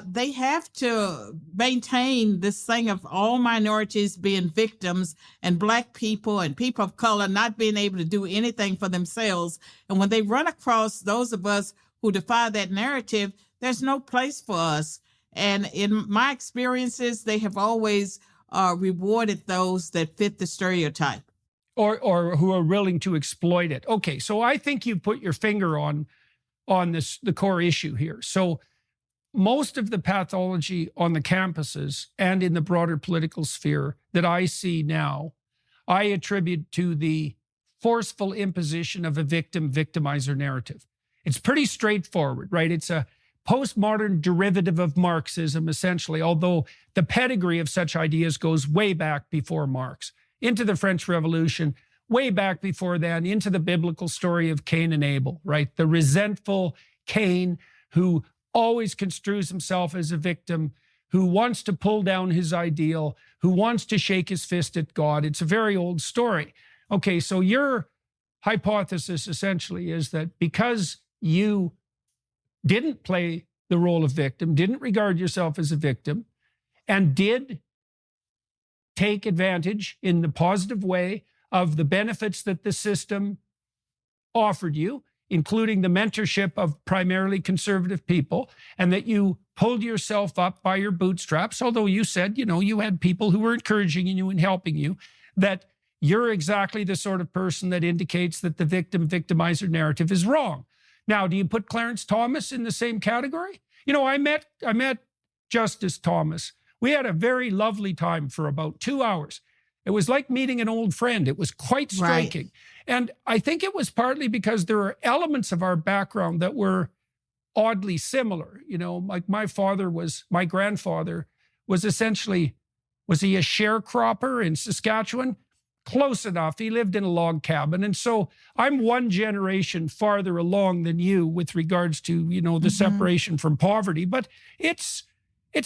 they have to maintain this thing of all minorities being victims and black people and people of color not being able to do anything for themselves. And when they run across those of us who defy that narrative, there's no place for us. And in my experiences, they have always rewarded those that fit the stereotype. Or who are willing to exploit it. Okay, so I think you put your finger on the core issue here. So most of the pathology on the campuses and in the broader political sphere that I see now, I attribute to the forceful imposition of a victimizer narrative. It's pretty straightforward, right? It's a postmodern derivative of Marxism, essentially, although the pedigree of such ideas goes way back before Marx, into the French Revolution, way back before then, into the biblical story of Cain and Abel, right? The resentful Cain who always construes himself as a victim, who wants to pull down his ideal, who wants to shake his fist at God. It's a very old story. Okay, so your hypothesis essentially is that because you didn't play the role of victim, didn't regard yourself as a victim, and did take advantage in the positive way of the benefits that the system offered you, including the mentorship of primarily conservative people, and that you pulled yourself up by your bootstraps, although you said, you had people who were encouraging you and helping you, that you're exactly the sort of person that indicates that the victimizer narrative is wrong. Now, do you put Clarence Thomas in the same category? You know, I met Justice Thomas. We had a very lovely time for about 2 hours. It was like meeting an old friend. It was quite striking. Right. And I think it was partly because there are elements of our background that were oddly similar. You know, like my grandfather was essentially, was he a sharecropper in Saskatchewan? Close enough. He lived in a log cabin. And so I'm one generation farther along than you with regards to, you know, the separation from poverty, but it's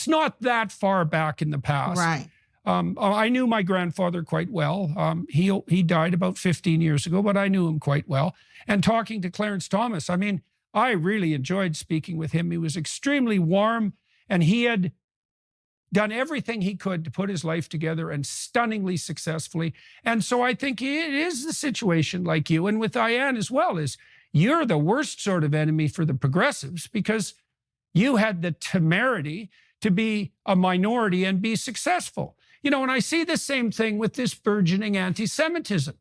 not that far back in the past. Right. I knew my grandfather quite well. He died about 15 years ago, but I knew him quite well. And talking to Clarence Thomas, I mean, I really enjoyed speaking with him. He was extremely warm, and he had done everything he could to put his life together, and stunningly successfully. And so I think it is the situation like you, and with Diane as well, is you're the worst sort of enemy for the progressives because you had the temerity to be a minority and be successful. You know, and I see the same thing with this burgeoning anti-Semitism.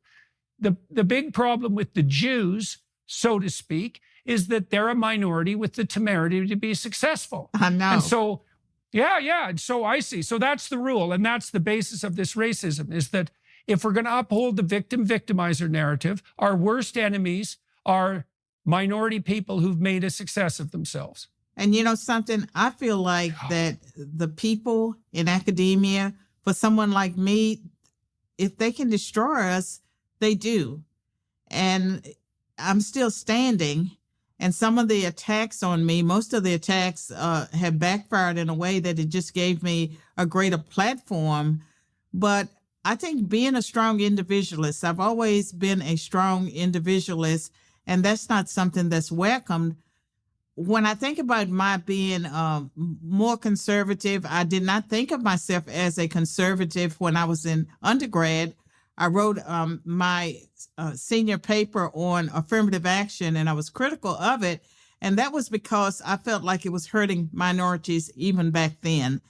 The big problem with the Jews, so to speak, is that they're a minority with the temerity to be successful. I know. And so, yeah. And so I see. So that's the rule. And that's the basis of this racism, is that if we're going to uphold the victimizer narrative, our worst enemies are minority people who've made a success of themselves. And you know something, I feel like that the people in academia, for someone like me, if they can destroy us, they do. And I'm still standing. And some of the attacks on me, most of the attacks have backfired in a way that it just gave me a greater platform. But I think being a strong individualist, I've always been a strong individualist, and that's not something that's welcomed. When I think about my being more conservative, I did not think of myself as a conservative when I was in undergrad. I wrote my senior paper on affirmative action, and I was critical of it. And that was because I felt like it was hurting minorities even back then.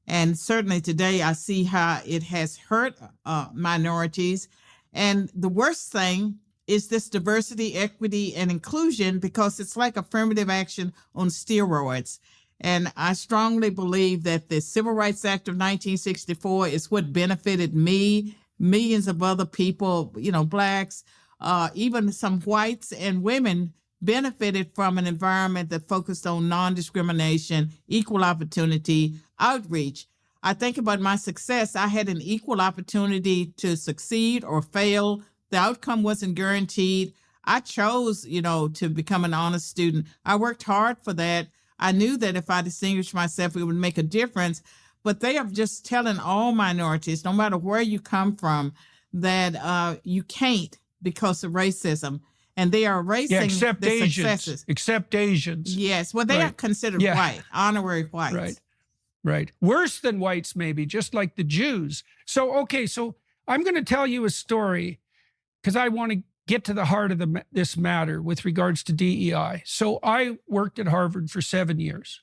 And certainly today, I see how it has hurt minorities. And the worst thing is this diversity, equity, and inclusion, because it's like affirmative action on steroids. And I strongly believe that the Civil Rights Act of 1964 is what benefited me, millions of other people, you know, blacks, even some whites and women benefited from an environment that focused on non-discrimination, equal opportunity, outreach. I think about my success. I had an equal opportunity to succeed or fail. The outcome wasn't guaranteed. I chose, you know, to become an honest student. I worked hard for that. I knew that if I distinguished myself, it would make a difference. But they are just telling all minorities, no matter where you come from, that you can't because of racism. And they are erasing except the Asians. successes. Except Asians. Yes. Well, they are considered white, honorary whites. Right. Worse than whites, maybe, just like the Jews. So, okay, so I'm going to tell you a story because I want to get to the heart of this matter with regards to DEI. So I worked at Harvard for 7 years,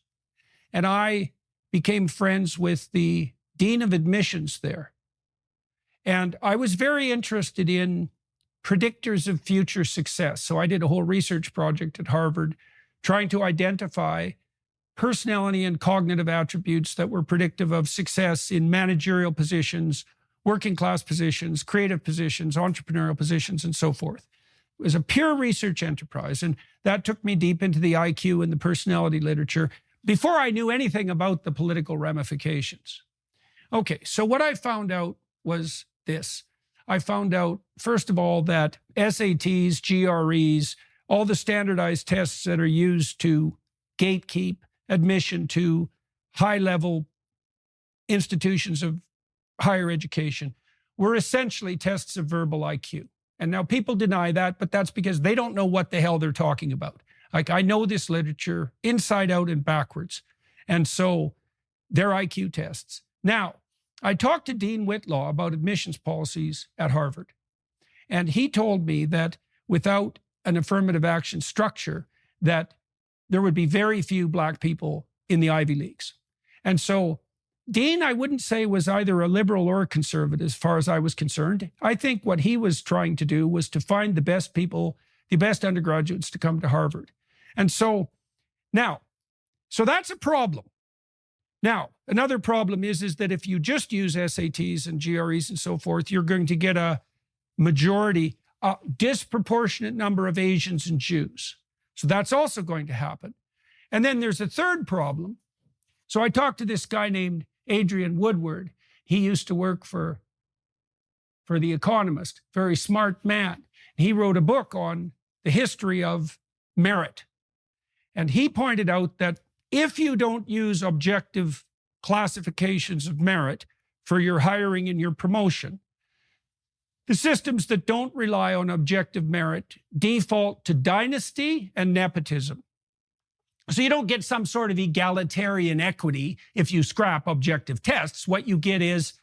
and I became friends with the dean of admissions there. And I was very interested in predictors of future success. So I did a whole research project at Harvard trying to identify personality and cognitive attributes that were predictive of success in managerial positions, working class positions, creative positions, entrepreneurial positions, and so forth. It was a pure research enterprise, and that took me deep into the IQ and the personality literature before I knew anything about the political ramifications. Okay, so what I found out was this. I found out, first of all, that SATs, GREs, all the standardized tests that are used to gatekeep admission to high-level institutions of higher education were essentially tests of verbal IQ. And now people deny that, but that's because they don't know what the hell they're talking about. Like, I know this literature inside out and backwards. And so they're IQ tests. Now, I talked to Dean Whitlaw about admissions policies at Harvard. And he told me that without an affirmative action structure, that there would be very few Black people in the Ivy Leagues. And so Dean, I wouldn't say was either a liberal or a conservative as far as I was concerned. I think what he was trying to do was to find the best people, the best undergraduates to come to Harvard. And so now, so that's a problem. Now, another problem is that if you just use SATs and GREs and so forth, you're going to get a majority, a disproportionate number of Asians and Jews. So that's also going to happen. And then there's a third problem. So I talked to this guy named Adrian Woodward. He used to work for The Economist, very smart man. He wrote a book on the history of merit. And he pointed out that if you don't use objective classifications of merit for your hiring and your promotion, the systems that don't rely on objective merit default to dynasty and nepotism. So you don't get some sort of egalitarian equity if you scrap objective tests. What you get is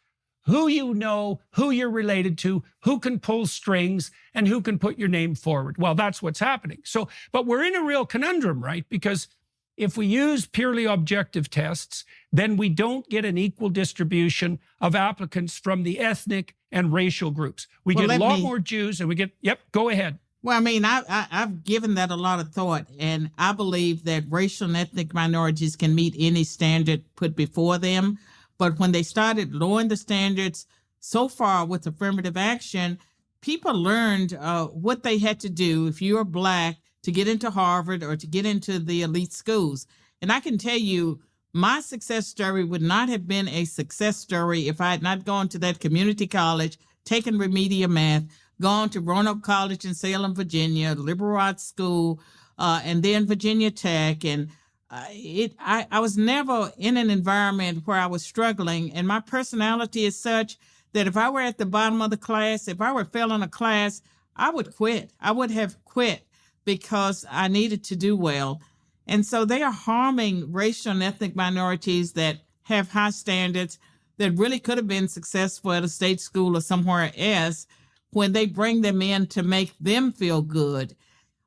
who you know, who you're related to, who can pull strings, and who can put your name forward. Well, that's what's happening. So, but we're in a real conundrum, right? Because if we use purely objective tests, then we don't get an equal distribution of applicants from the ethnic and racial groups. We get a lot more Jews and we get, yep, go ahead. Well, I mean, I've given that a lot of thought, and I believe that racial and ethnic minorities can meet any standard put before them. But when they started lowering the standards so far with affirmative action, people learned what they had to do if you were Black to get into Harvard or to get into the elite schools. And I can tell you, my success story would not have been a success story if I had not gone to that community college, taken remedial math, gone to Roanoke College in Salem, Virginia, liberal arts school, and then Virginia Tech. And I was never in an environment where I was struggling. And my personality is such that if I were at the bottom of the class, if I were failing a class, I would quit. I would have quit because I needed to do well. And so they are harming racial and ethnic minorities that have high standards that really could have been successful at a state school or somewhere else when they bring them in to make them feel good.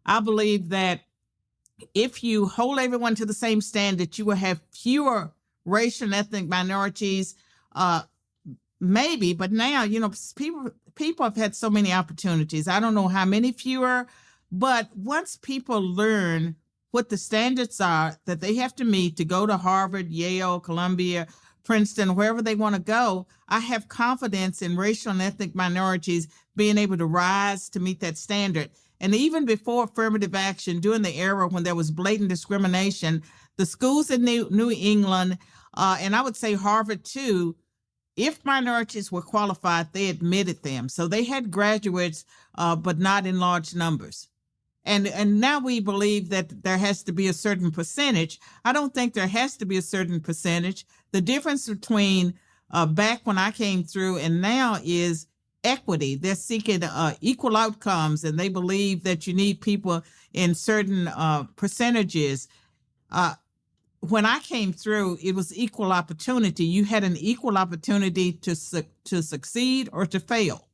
I believe that if you hold everyone to the same standard, you will have fewer racial and ethnic minorities, maybe, but now, you know, people have had so many opportunities. I don't know how many fewer, but once people learn what the standards are that they have to meet to go to Harvard, Yale, Columbia, Princeton, wherever they want to go, I have confidence in racial and ethnic minorities being able to rise to meet that standard. And even before affirmative action, during the era when there was blatant discrimination, the schools in New England, and I would say Harvard too, if minorities were qualified, they admitted them. So they had graduates, but not in large numbers. And now we believe that there has to be a certain percentage. I don't think there has to be a certain percentage. The difference between back when I came through and now is equity. They're seeking equal outcomes, and they believe that you need people in certain percentages. When I came through, it was equal opportunity. You had an equal opportunity to succeed or to fail.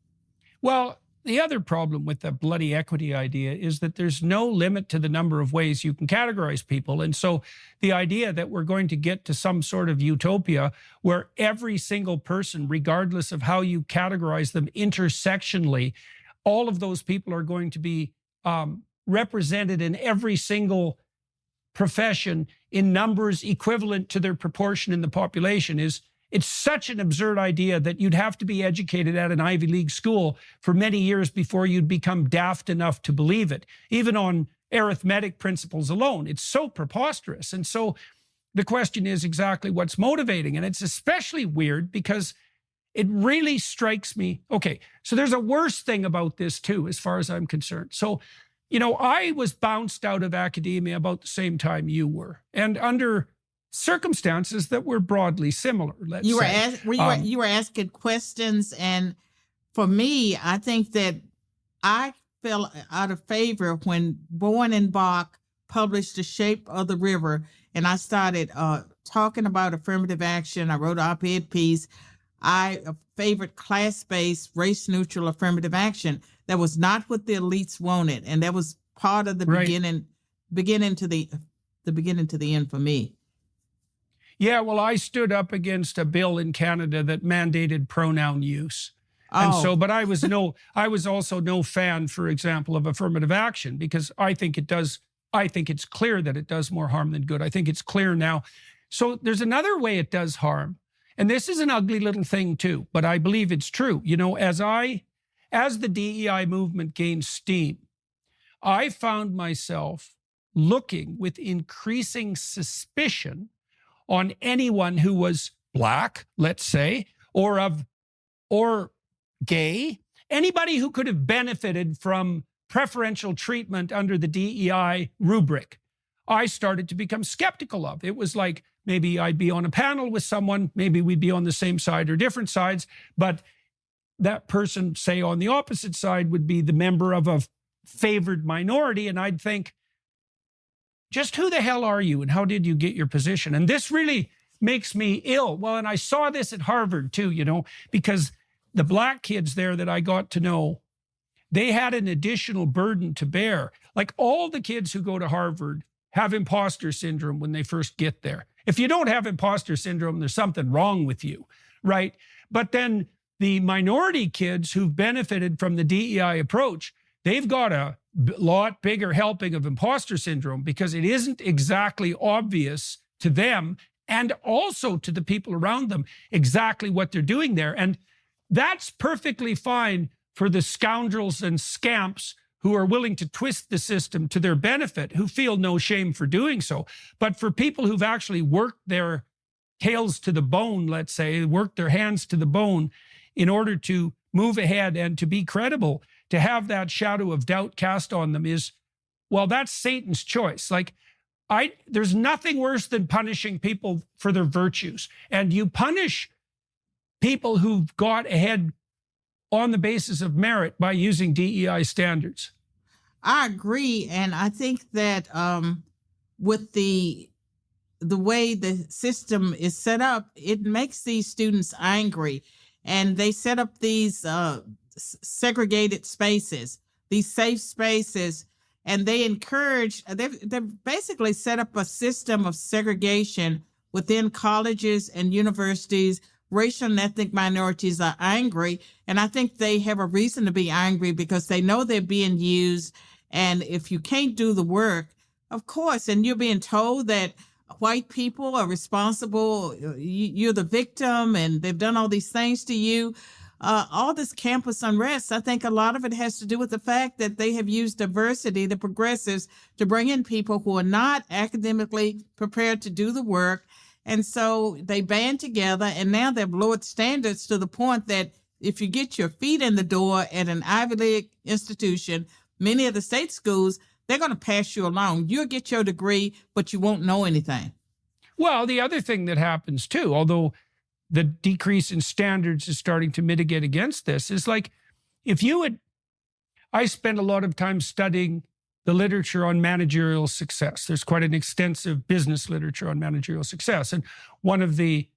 Well, the other problem with the bloody equity idea is that there's no limit to the number of ways you can categorize people. And so the idea that we're going to get to some sort of utopia where every single person, regardless of how you categorize them intersectionally, all of those people are going to be represented in every single profession in numbers equivalent to their proportion in the population it's such an absurd idea that you'd have to be educated at an Ivy League school for many years before you'd become daft enough to believe it, even on arithmetic principles alone. It's so preposterous. And so the question is exactly what's motivating. And it's especially weird because it really strikes me. Okay, so there's a worse thing about this too, as far as I'm concerned. So, you know, I was bounced out of academia about the same time you were, and under circumstances that were broadly similar. You were asking questions, and for me, I think that I fell out of favor when Bowen and Bach published The Shape of the River, and I started talking about affirmative action. I wrote an op-ed piece. I favored class-based, race-neutral affirmative action. That was not what the elites wanted, and that was part of the beginning to the end for me. Yeah, well, I stood up against a bill in Canada that mandated pronoun use. And so, but I was also no fan, for example, of affirmative action, because I think it's clear that it does more harm than good. I think it's clear now. So there's another way it does harm. And this is an ugly little thing too, but I believe it's true. You know, as the DEI movement gained steam, I found myself looking with increasing suspicion on anyone who was Black, let's say, or gay, anybody who could have benefited from preferential treatment under the DEI rubric. I started to become skeptical of. It was like, maybe I'd be on a panel with someone, maybe we'd be on the same side or different sides, but that person, say on the opposite side, would be the member of a favored minority, and I'd think, just who the hell are you and how did you get your position? And this really makes me ill. Well, and I saw this at Harvard too, you know, because the Black kids there that I got to know, they had an additional burden to bear. Like all the kids who go to Harvard have imposter syndrome when they first get there. If you don't have imposter syndrome, there's something wrong with you, right? But then the minority kids who've benefited from the DEI approach, they've got a lot bigger helping of imposter syndrome because it isn't exactly obvious to them and also to the people around them exactly what they're doing there. And that's perfectly fine for the scoundrels and scamps who are willing to twist the system to their benefit, who feel no shame for doing so. But for people who've actually worked their tails to the bone, let's say, worked their hands to the bone in order to move ahead and to be credible, to have that shadow of doubt cast on them is, well, that's Satan's choice. Like, there's nothing worse than punishing people for their virtues. And you punish people who've got ahead on the basis of merit by using DEI standards. I agree. And I think that with the way the system is set up, it makes these students angry. And they set up these segregated spaces, these safe spaces, and they encourage, they've basically set up a system of segregation within colleges and universities. Racial and ethnic minorities are angry, and I think they have a reason to be angry because they know they're being used. And if you can't do the work, of course, and you're being told that white people are responsible, you're the victim, and they've done all these things to you. All this campus unrest, I think a lot of it has to do with the fact that they have used diversity, the progressives, to bring in people who are not academically prepared to do the work. And so they band together, and now they've lowered standards to the point that if you get your feet in the door at an Ivy League institution, many of the state schools, they're going to pass you along. You'll get your degree, but you won't know anything. Well, the other thing that happens too, although the decrease in standards is starting to mitigate against this, is like, I spent a lot of time studying the literature on managerial success. There's quite an extensive business literature on managerial success. And one of the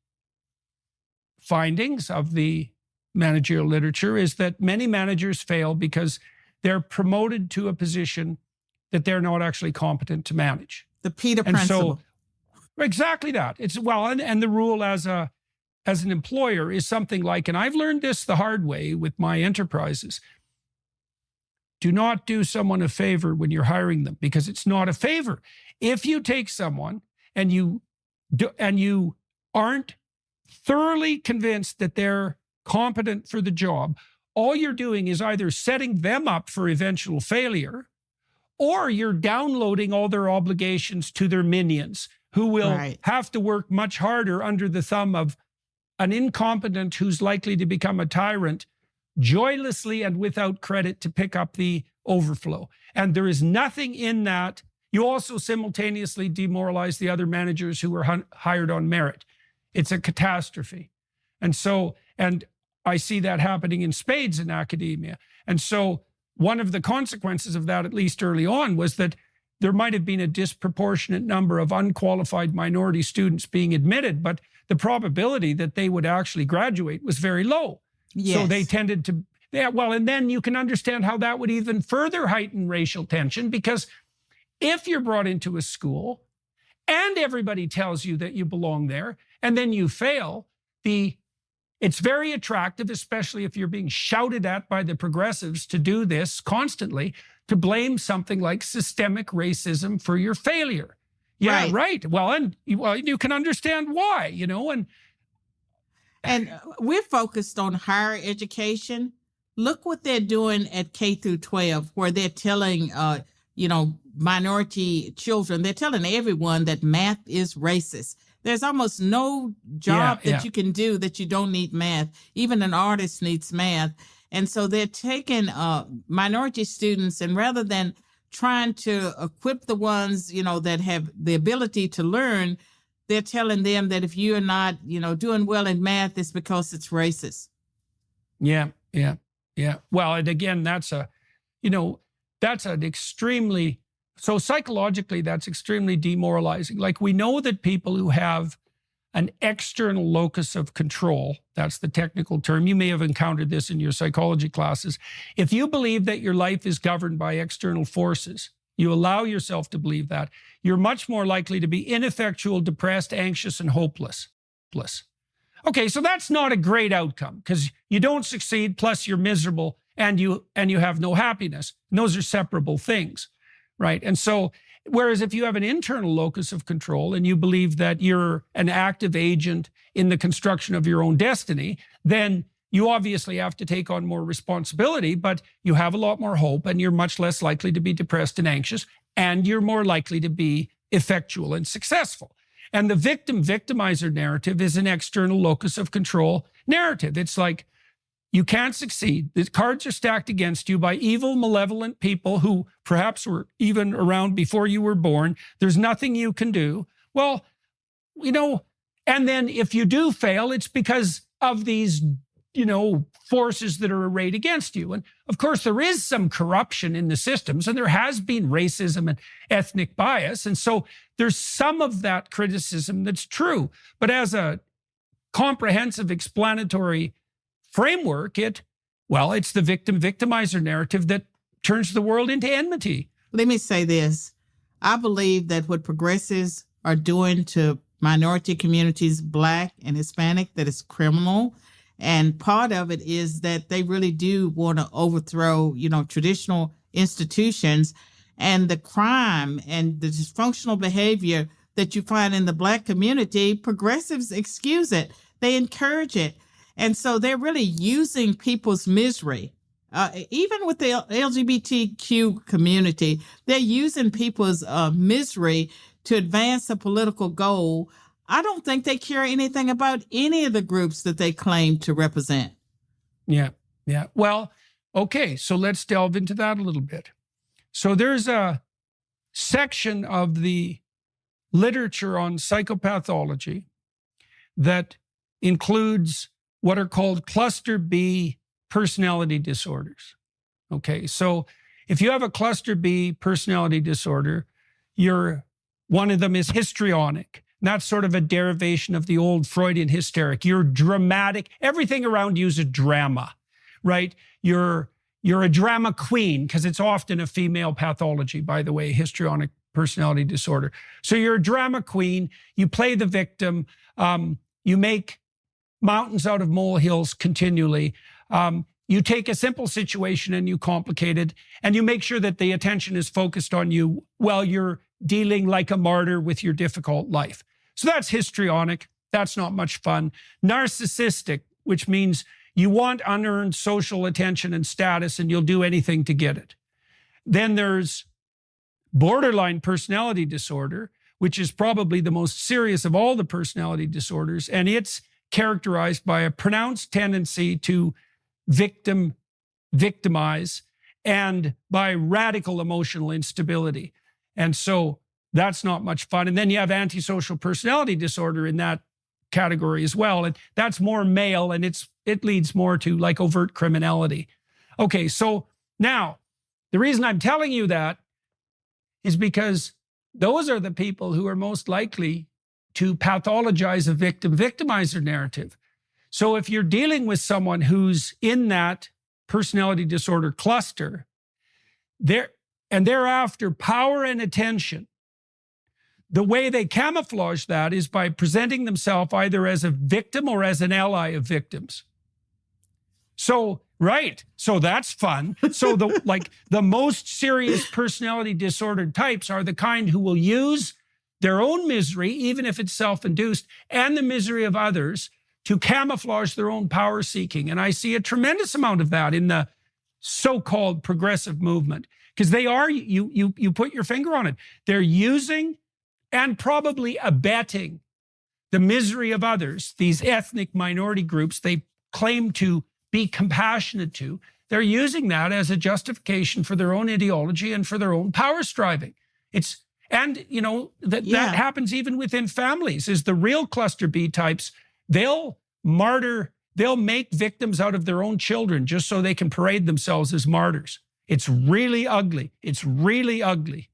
findings of the managerial literature is that many managers fail because they're promoted to a position that they're not actually competent to manage. The Peter principle. So, exactly that. It's and the rule as an employer is something like, and I've learned this the hard way with my enterprises, do not do someone a favor when you're hiring them, because it's not a favor. If you take someone and you aren't thoroughly convinced that they're competent for the job, all you're doing is either setting them up for eventual failure, or you're downloading all their obligations to their minions, who will have to work much harder under the thumb of an incompetent who's likely to become a tyrant, joylessly and without credit to pick up the overflow. And there is nothing in that. You also simultaneously demoralize the other managers who were hired on merit. It's a catastrophe. And I see that happening in spades in academia. And so one of the consequences of that, at least early on, was that there might have been a disproportionate number of unqualified minority students being admitted, but the probability that they would actually graduate was very low. Yes. So they tended to, and then you can understand how that would even further heighten racial tension, because if you're brought into a school and everybody tells you that you belong there, and then you fail, it's very attractive, especially if you're being shouted at by the progressives to do this constantly, to blame something like systemic racism for your failure. Yeah, right. Well, you can understand why, and we're focused on higher education. Look what they're doing at K through 12, where they're telling, minority children, they're telling everyone that math is racist. There's almost no job that you can do that you don't need math. Even an artist needs math. And so they're taking minority students, and rather than trying to equip the ones, that have the ability to learn, they're telling them that if you're not, doing well in math, it's because it's racist. Yeah. Well, and again, that's so psychologically, that's extremely demoralizing. Like, we know that people who have an external locus of control, that's the technical term. You may have encountered this in your psychology classes. If you believe that your life is governed by external forces, you allow yourself to believe that, you're much more likely to be ineffectual, depressed, anxious, and hopeless. Okay, so that's not a great outcome, because you don't succeed, plus you're miserable, and you have no happiness. And those are separable things, right? And so, whereas if you have an internal locus of control and you believe that you're an active agent in the construction of your own destiny, then you obviously have to take on more responsibility, but you have a lot more hope, and you're much less likely to be depressed and anxious, and you're more likely to be effectual and successful. And the victimizer narrative is an external locus of control narrative. It's like, you can't succeed. The cards are stacked against you by evil, malevolent people who perhaps were even around before you were born. There's nothing you can do. Well, and then if you do fail, it's because of these, forces that are arrayed against you. And of course, there is some corruption in the systems, and there has been racism and ethnic bias. And so there's some of that criticism that's true. But as a comprehensive explanatory framework, it's the victimizer narrative that turns the world into enmity. Let me say this. I believe that what progressives are doing to minority communities, Black and Hispanic, that is criminal. And part of it is that they really do want to overthrow, traditional institutions, and the crime and the dysfunctional behavior that you find in the Black community. Progressives excuse it. They encourage it. And so they're really using people's misery. Even with the LGBTQ community, they're using people's misery to advance a political goal. I don't think they care anything about any of the groups that they claim to represent. Yeah. Well, okay, so let's delve into that a little bit. So there's a section of the literature on psychopathology that includes what are called cluster B personality disorders. Okay, so if you have a cluster B personality disorder, one of them is histrionic. That's sort of a derivation of the old Freudian hysteric. You're dramatic. Everything around you is a drama, right? You're a drama queen, because it's often a female pathology, by the way, histrionic personality disorder. So you're a drama queen. You play the victim. You make mountains out of molehills continually. You take a simple situation and you complicate it, and you make sure that the attention is focused on you while you're dealing like a martyr with your difficult life. So that's histrionic. That's not much fun. Narcissistic, which means you want unearned social attention and status, and you'll do anything to get it. Then there's borderline personality disorder, which is probably the most serious of all the personality disorders, and it's characterized by a pronounced tendency to victimize, and by radical emotional instability. And so that's not much fun. And then you have antisocial personality disorder in that category as well. And that's more male, and it leads more to like overt criminality. Okay, so now the reason I'm telling you that is because those are the people who are most likely to pathologize a victimizer narrative. So if you're dealing with someone who's in that personality disorder cluster, they're after power and attention, the way they camouflage that is by presenting themselves either as a victim or as an ally of victims. So, right. So that's fun. So the most serious personality disordered types are the kind who will use their own misery, even if it's self-induced, and the misery of others to camouflage their own power seeking. And I see a tremendous amount of that in the so-called progressive movement, because they are, you put your finger on it. They're using and probably abetting the misery of others, these ethnic minority groups they claim to be compassionate to. They're using that as a justification for their own ideology and for their own power striving. That happens even within families. Is the real cluster B types, they'll make victims out of their own children just so they can parade themselves as martyrs. It's really ugly. It's really ugly.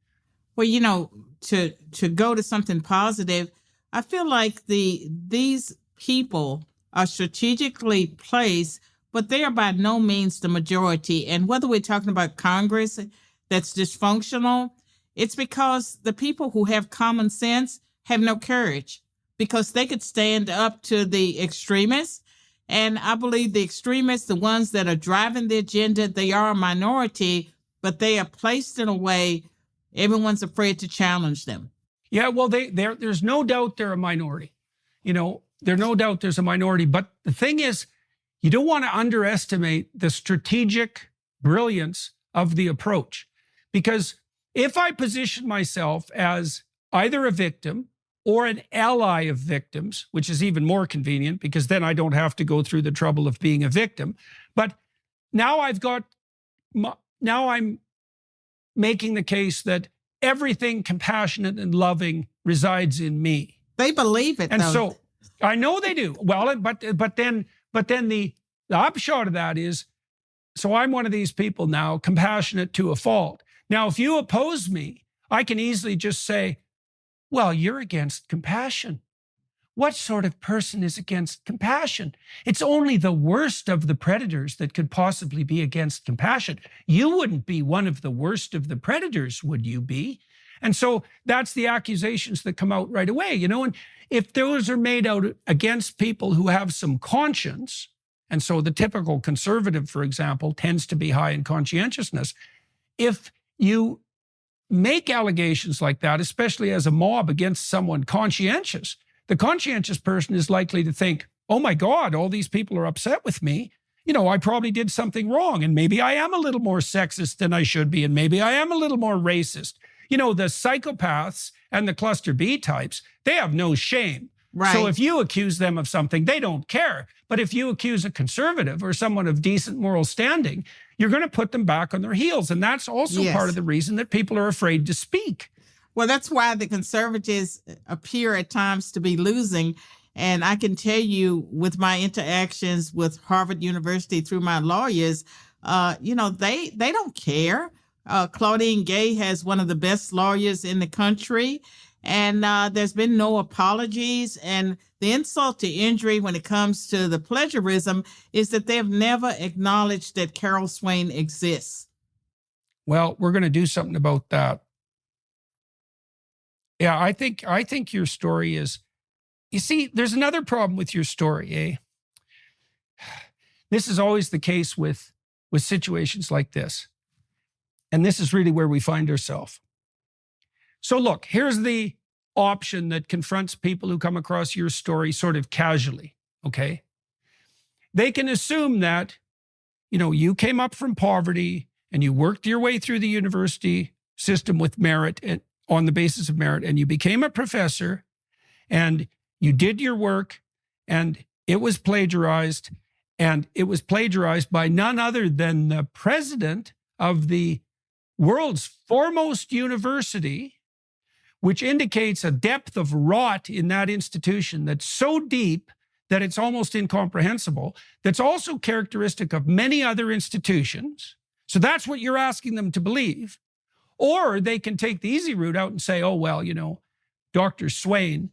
Well, to go to something positive, I feel like these people are strategically placed, but they are by no means the majority. And whether we're talking about Congress that's dysfunctional, it's because the people who have common sense have no courage, because they could stand up to the extremists. And I believe the extremists, the ones that are driving the agenda, they are a minority, but they are placed in a way everyone's afraid to challenge them. Yeah, well, there's no doubt they're a minority. There's no doubt there's a minority. But the thing is, you don't want to underestimate the strategic brilliance of the approach. Because if I position myself as either a victim or an ally of victims, which is even more convenient because then I don't have to go through the trouble of being a victim. But now I'm making the case that everything compassionate and loving resides in me. They believe it, and though. So I know they do. Well, but then the upshot of that is, so I'm one of these people now, compassionate to a fault. Now, if you oppose me, I can easily just say, well, you're against compassion. What sort of person is against compassion? It's only the worst of the predators that could possibly be against compassion. You wouldn't be one of the worst of the predators, would you be? And so that's the accusations that come out right away, and if those are made out against people who have some conscience, and so the typical conservative, for example, tends to be high in conscientiousness. If you make allegations like that, especially as a mob against someone conscientious, the conscientious person is likely to think, oh my God, all these people are upset with me. I probably did something wrong, and maybe I am a little more sexist than I should be, and maybe I am a little more racist. The psychopaths and the cluster B types, they have no shame. Right. So if you accuse them of something, they don't care. But if you accuse a conservative or someone of decent moral standing, you're going to put them back on their heels. And that's also part of the reason that people are afraid to speak. Well, that's why the conservatives appear at times to be losing. And I can tell you, with my interactions with Harvard University through my lawyers, they don't care. Claudine Gay has one of the best lawyers in the country, and there's been no apologies. And the insult to injury when it comes to the plagiarism is that they have never acknowledged that Carol Swain exists. Well, we're going to do something about that. Yeah, I think your story is, you see, there's another problem with your story, eh? This is always the case with situations like this. And this is really where we find ourselves. So look, here's the option that confronts people who come across your story sort of casually, okay? They can assume that, you came up from poverty and you worked your way through the university system with merit and on the basis of merit, and you became a professor and you did your work and it was plagiarized, and it was plagiarized by none other than the president of the world's foremost university, which indicates a depth of rot in that institution that's so deep that it's almost incomprehensible, that's also characteristic of many other institutions. So that's what you're asking them to believe. Or they can take the easy route out and say, oh, well, Dr. Swain,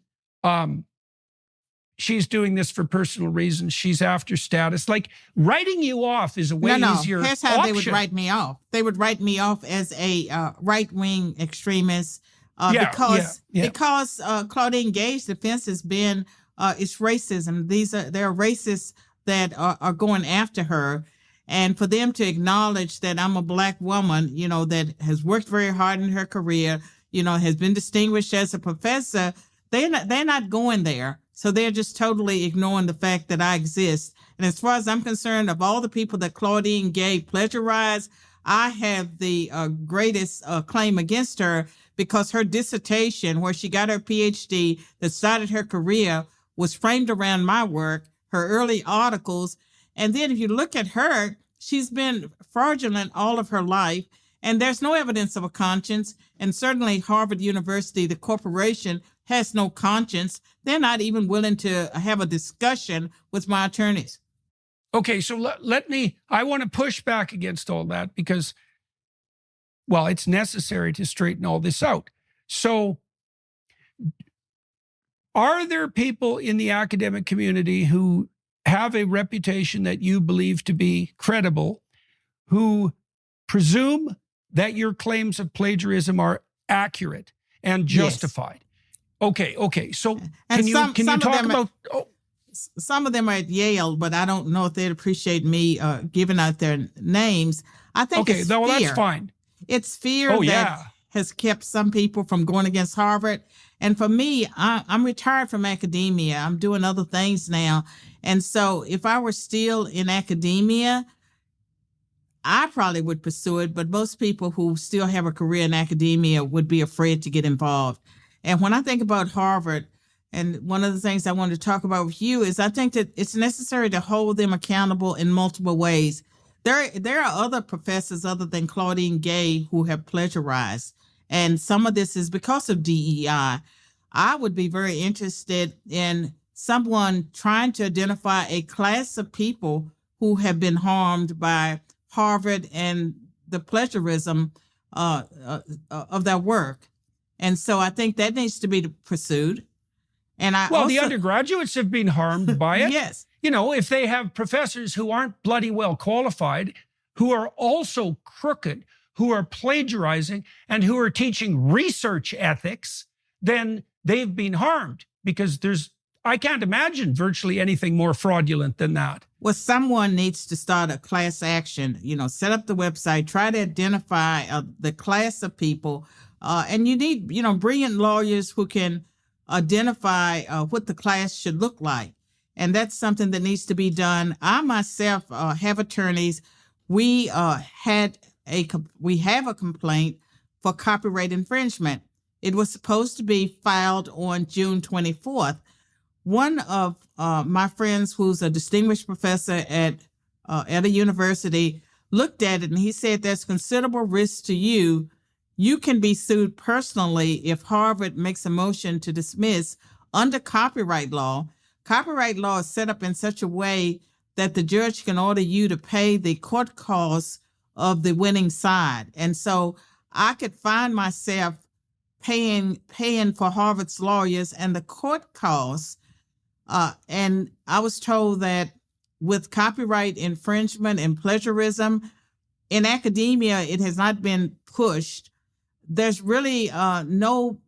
she's doing this for personal reasons. She's after status. Like, writing you off is a way easier Here's how option. They would write me off. They would write me off as a right-wing extremist, Yeah, because yeah. Claudine Gay's defense has been it's racism. There are racists that are going after her, and for them to acknowledge that I'm a Black woman, that has worked very hard in her career, has been distinguished as a professor, they're not going there. So they're just totally ignoring the fact that I exist. And as far as I'm concerned, of all the people that Claudine Gay plagiarized, I have the greatest claim against her, because her dissertation, where she got her PhD, that started her career, was framed around my work, her early articles. And then if you look at her, she's been fraudulent all of her life, and there's no evidence of a conscience. And certainly Harvard University, the corporation, has no conscience. They're not even willing to have a discussion with my attorneys. Okay, so I want to push back against all that because, well, it's necessary to straighten all this out. So are there people in the academic community who have a reputation that you believe to be credible, who presume that your claims of plagiarism are accurate and justified? Yes. Okay. So can you talk about... Some of them are at Yale, but I don't know if they'd appreciate me giving out their names. I think it's fear. That's fine. It's fear that has kept some people from going against Harvard. And for me, I'm retired from academia. I'm doing other things now. And so if I were still in academia, I probably would pursue it. But most people who still have a career in academia would be afraid to get involved. And when I think about Harvard, and one of the things I wanted to talk about with you is I think that it's necessary to hold them accountable in multiple ways. There are other professors other than Claudine Gay who have plagiarized, and some of this is because of DEI. I would be very interested in someone trying to identify a class of people who have been harmed by Harvard and the plagiarism of their work. And so I think that needs to be pursued. And the undergraduates have been harmed by it. Yes. If they have professors who aren't bloody well qualified, who are also crooked, who are plagiarizing, and who are teaching research ethics, then they've been harmed, because I can't imagine virtually anything more fraudulent than that. Well, someone needs to start a class action, set up the website, try to identify the class of people. And you need, brilliant lawyers who can identify what the class should look like. And that's something that needs to be done. I myself have attorneys. We have a complaint for copyright infringement. It was supposed to be filed on June 24th. One of my friends, who's a distinguished professor at a university, looked at it and he said, there's considerable risk to you. You can be sued personally if Harvard makes a motion to dismiss under copyright law. Copyright law is set up in such a way that the judge can order you to pay the court costs of the winning side. And so I could find myself paying for Harvard's lawyers and the court costs. And I was told that with copyright infringement and plagiarism, in academia, it has not been pushed. There's really no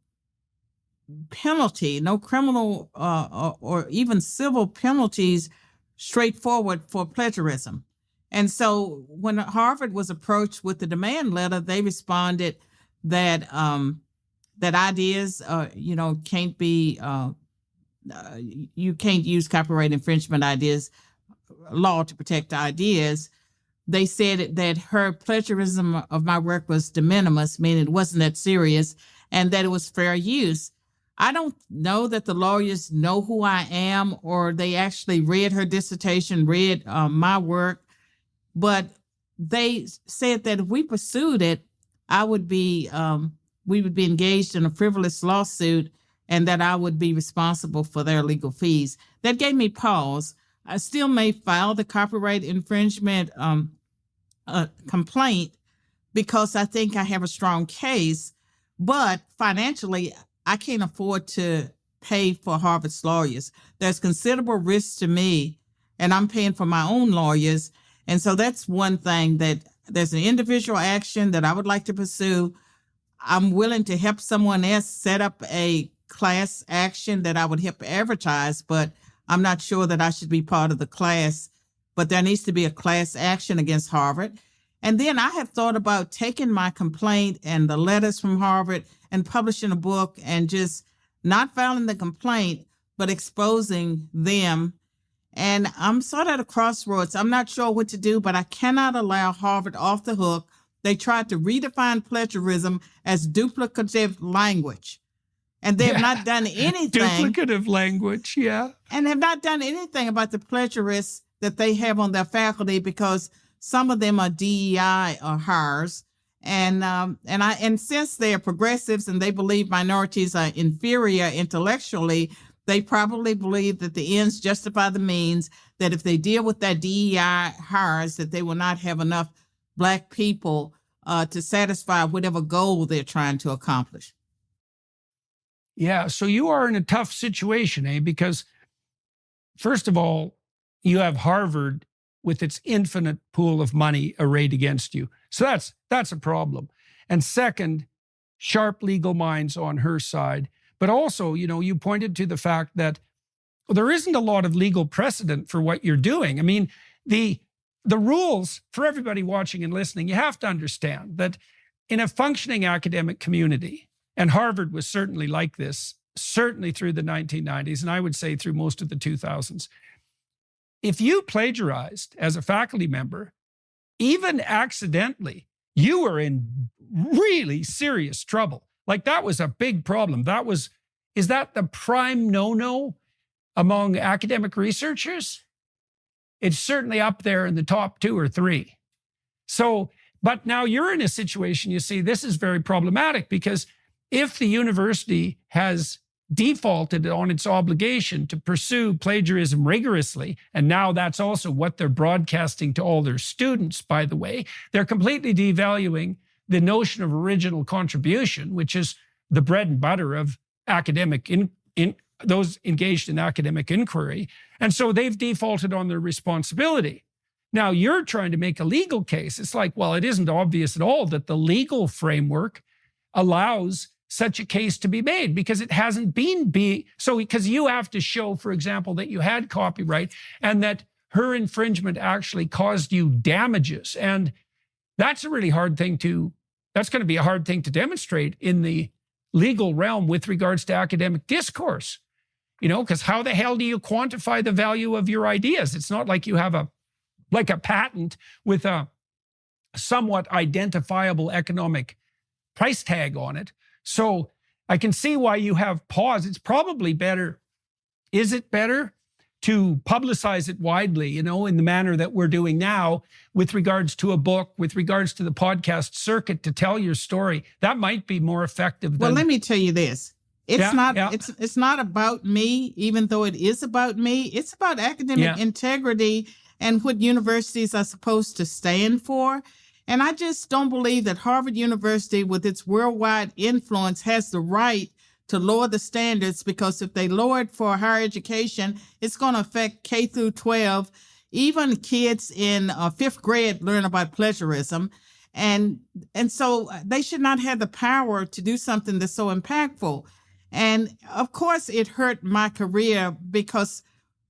penalty, no criminal or even civil penalties straightforward for plagiarism. And so when Harvard was approached with the demand letter, they responded that that ideas, can't be, you can't use copyright infringement law to protect ideas. They said that her plagiarism of my work was de minimis, meaning it wasn't that serious, and that it was fair use. I don't know that the lawyers know who I am, or they actually read her dissertation, read my work, but they said that if we pursued it, we would be engaged in a frivolous lawsuit, and that I would be responsible for their legal fees. That gave me pause. I still may file the copyright infringement complaint because I think I have a strong case, but financially, I can't afford to pay for Harvard's lawyers. There's considerable risk to me, and I'm paying for my own lawyers. And so that's one thing, that there's an individual action that I would like to pursue. I'm willing to help someone else set up a class action that I would help advertise, but I'm not sure that I should be part of the class. But there needs to be a class action against Harvard. And then I have thought about taking my complaint and the letters from Harvard and publishing a book and just not filing the complaint, but exposing them. And I'm sort of at a crossroads. I'm not sure what to do, but I cannot allow Harvard off the hook. They tried to redefine plagiarism as duplicative language. And they've not done anything. Duplicative language, yeah. And have not done anything about the plagiarists that they have on their faculty, because some of them are DEI hires. And since they are progressives and they believe minorities are inferior intellectually, they probably believe that the ends justify the means, that if they deal with that DEI hires, that they will not have enough Black people to satisfy whatever goal they're trying to accomplish. Yeah, so you are in a tough situation, Because first of all, you have Harvard with its infinite pool of money arrayed against you. So that's a problem. And second, sharp legal minds on her side. But also, you pointed to the fact that there isn't a lot of legal precedent for what you're doing. I mean, the rules for everybody watching and listening, you have to understand that in a functioning academic community, and Harvard was certainly like this, certainly through the 1990s, and I would say through most of the 2000s, if you plagiarized as a faculty member, even accidentally, you were in really serious trouble. Like, that was a big problem. Is that the prime no-no among academic researchers? It's certainly up there in the top 2 or 3. So, but now you're in a situation, you see, this is very problematic, because if the university has defaulted on its obligation to pursue plagiarism rigorously, and now that's also what they're broadcasting to all their students, by the way, they're completely devaluing the notion of original contribution, which is the bread and butter of academic those engaged in academic inquiry. And so they've defaulted on their responsibility. Now you're trying to make a legal case. It's like, well, it isn't obvious at all that the legal framework allows such a case to be made, because it hasn't been because you have to show, for example, that you had copyright and that her infringement actually caused you damages. And that's a really hard thing that's going to be a hard thing to demonstrate in the legal realm with regards to academic discourse, because how the hell do you quantify the value of your ideas? It's not like you have a patent with a somewhat identifiable economic price tag on it. So I can see why you have pause. It's probably better. Is it better to publicize it widely, in the manner that we're doing now with regards to a book, with regards to the podcast circuit, to tell your story? That might be more effective. Well, let me tell you this. It's not about me, even though it is about me. It's about academic integrity and what universities are supposed to stand for. And I just don't believe that Harvard University, with its worldwide influence, has the right to lower the standards, because if they lower it for higher education, it's going to affect K through 12. Even kids in 5th grade learn about plagiarism. And so they should not have the power to do something that's so impactful. And of course, it hurt my career, because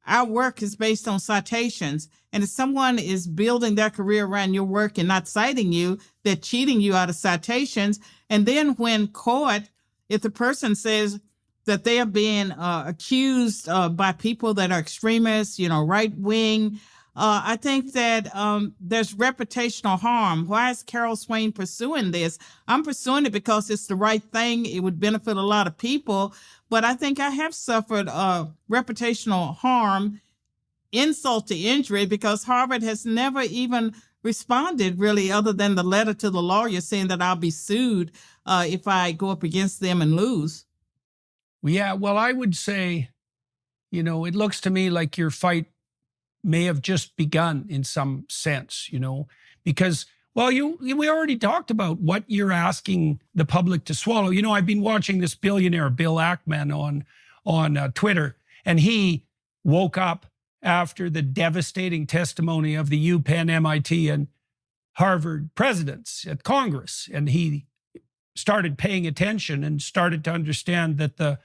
our work is based on citations. And if someone is building their career around your work and not citing you, they're cheating you out of citations. And then when caught, if the person says that they are being accused by people that are extremists, right wing, I think that there's reputational harm. Why is Carol Swain pursuing this? I'm pursuing it because it's the right thing. It would benefit a lot of people. But I think I have suffered reputational harm, insult to injury, because Harvard has never even responded, really, other than the letter to the lawyer saying that I'll be sued if I go up against them and lose. Yeah, well, I would say, it looks to me like your fight may have just begun in some sense, because, well, we already talked about what you're asking the public to swallow. I've been watching this billionaire, Bill Ackman, on Twitter, and he woke up after the devastating testimony of the UPenn, MIT, and Harvard presidents at Congress. And he started paying attention and started to understand that the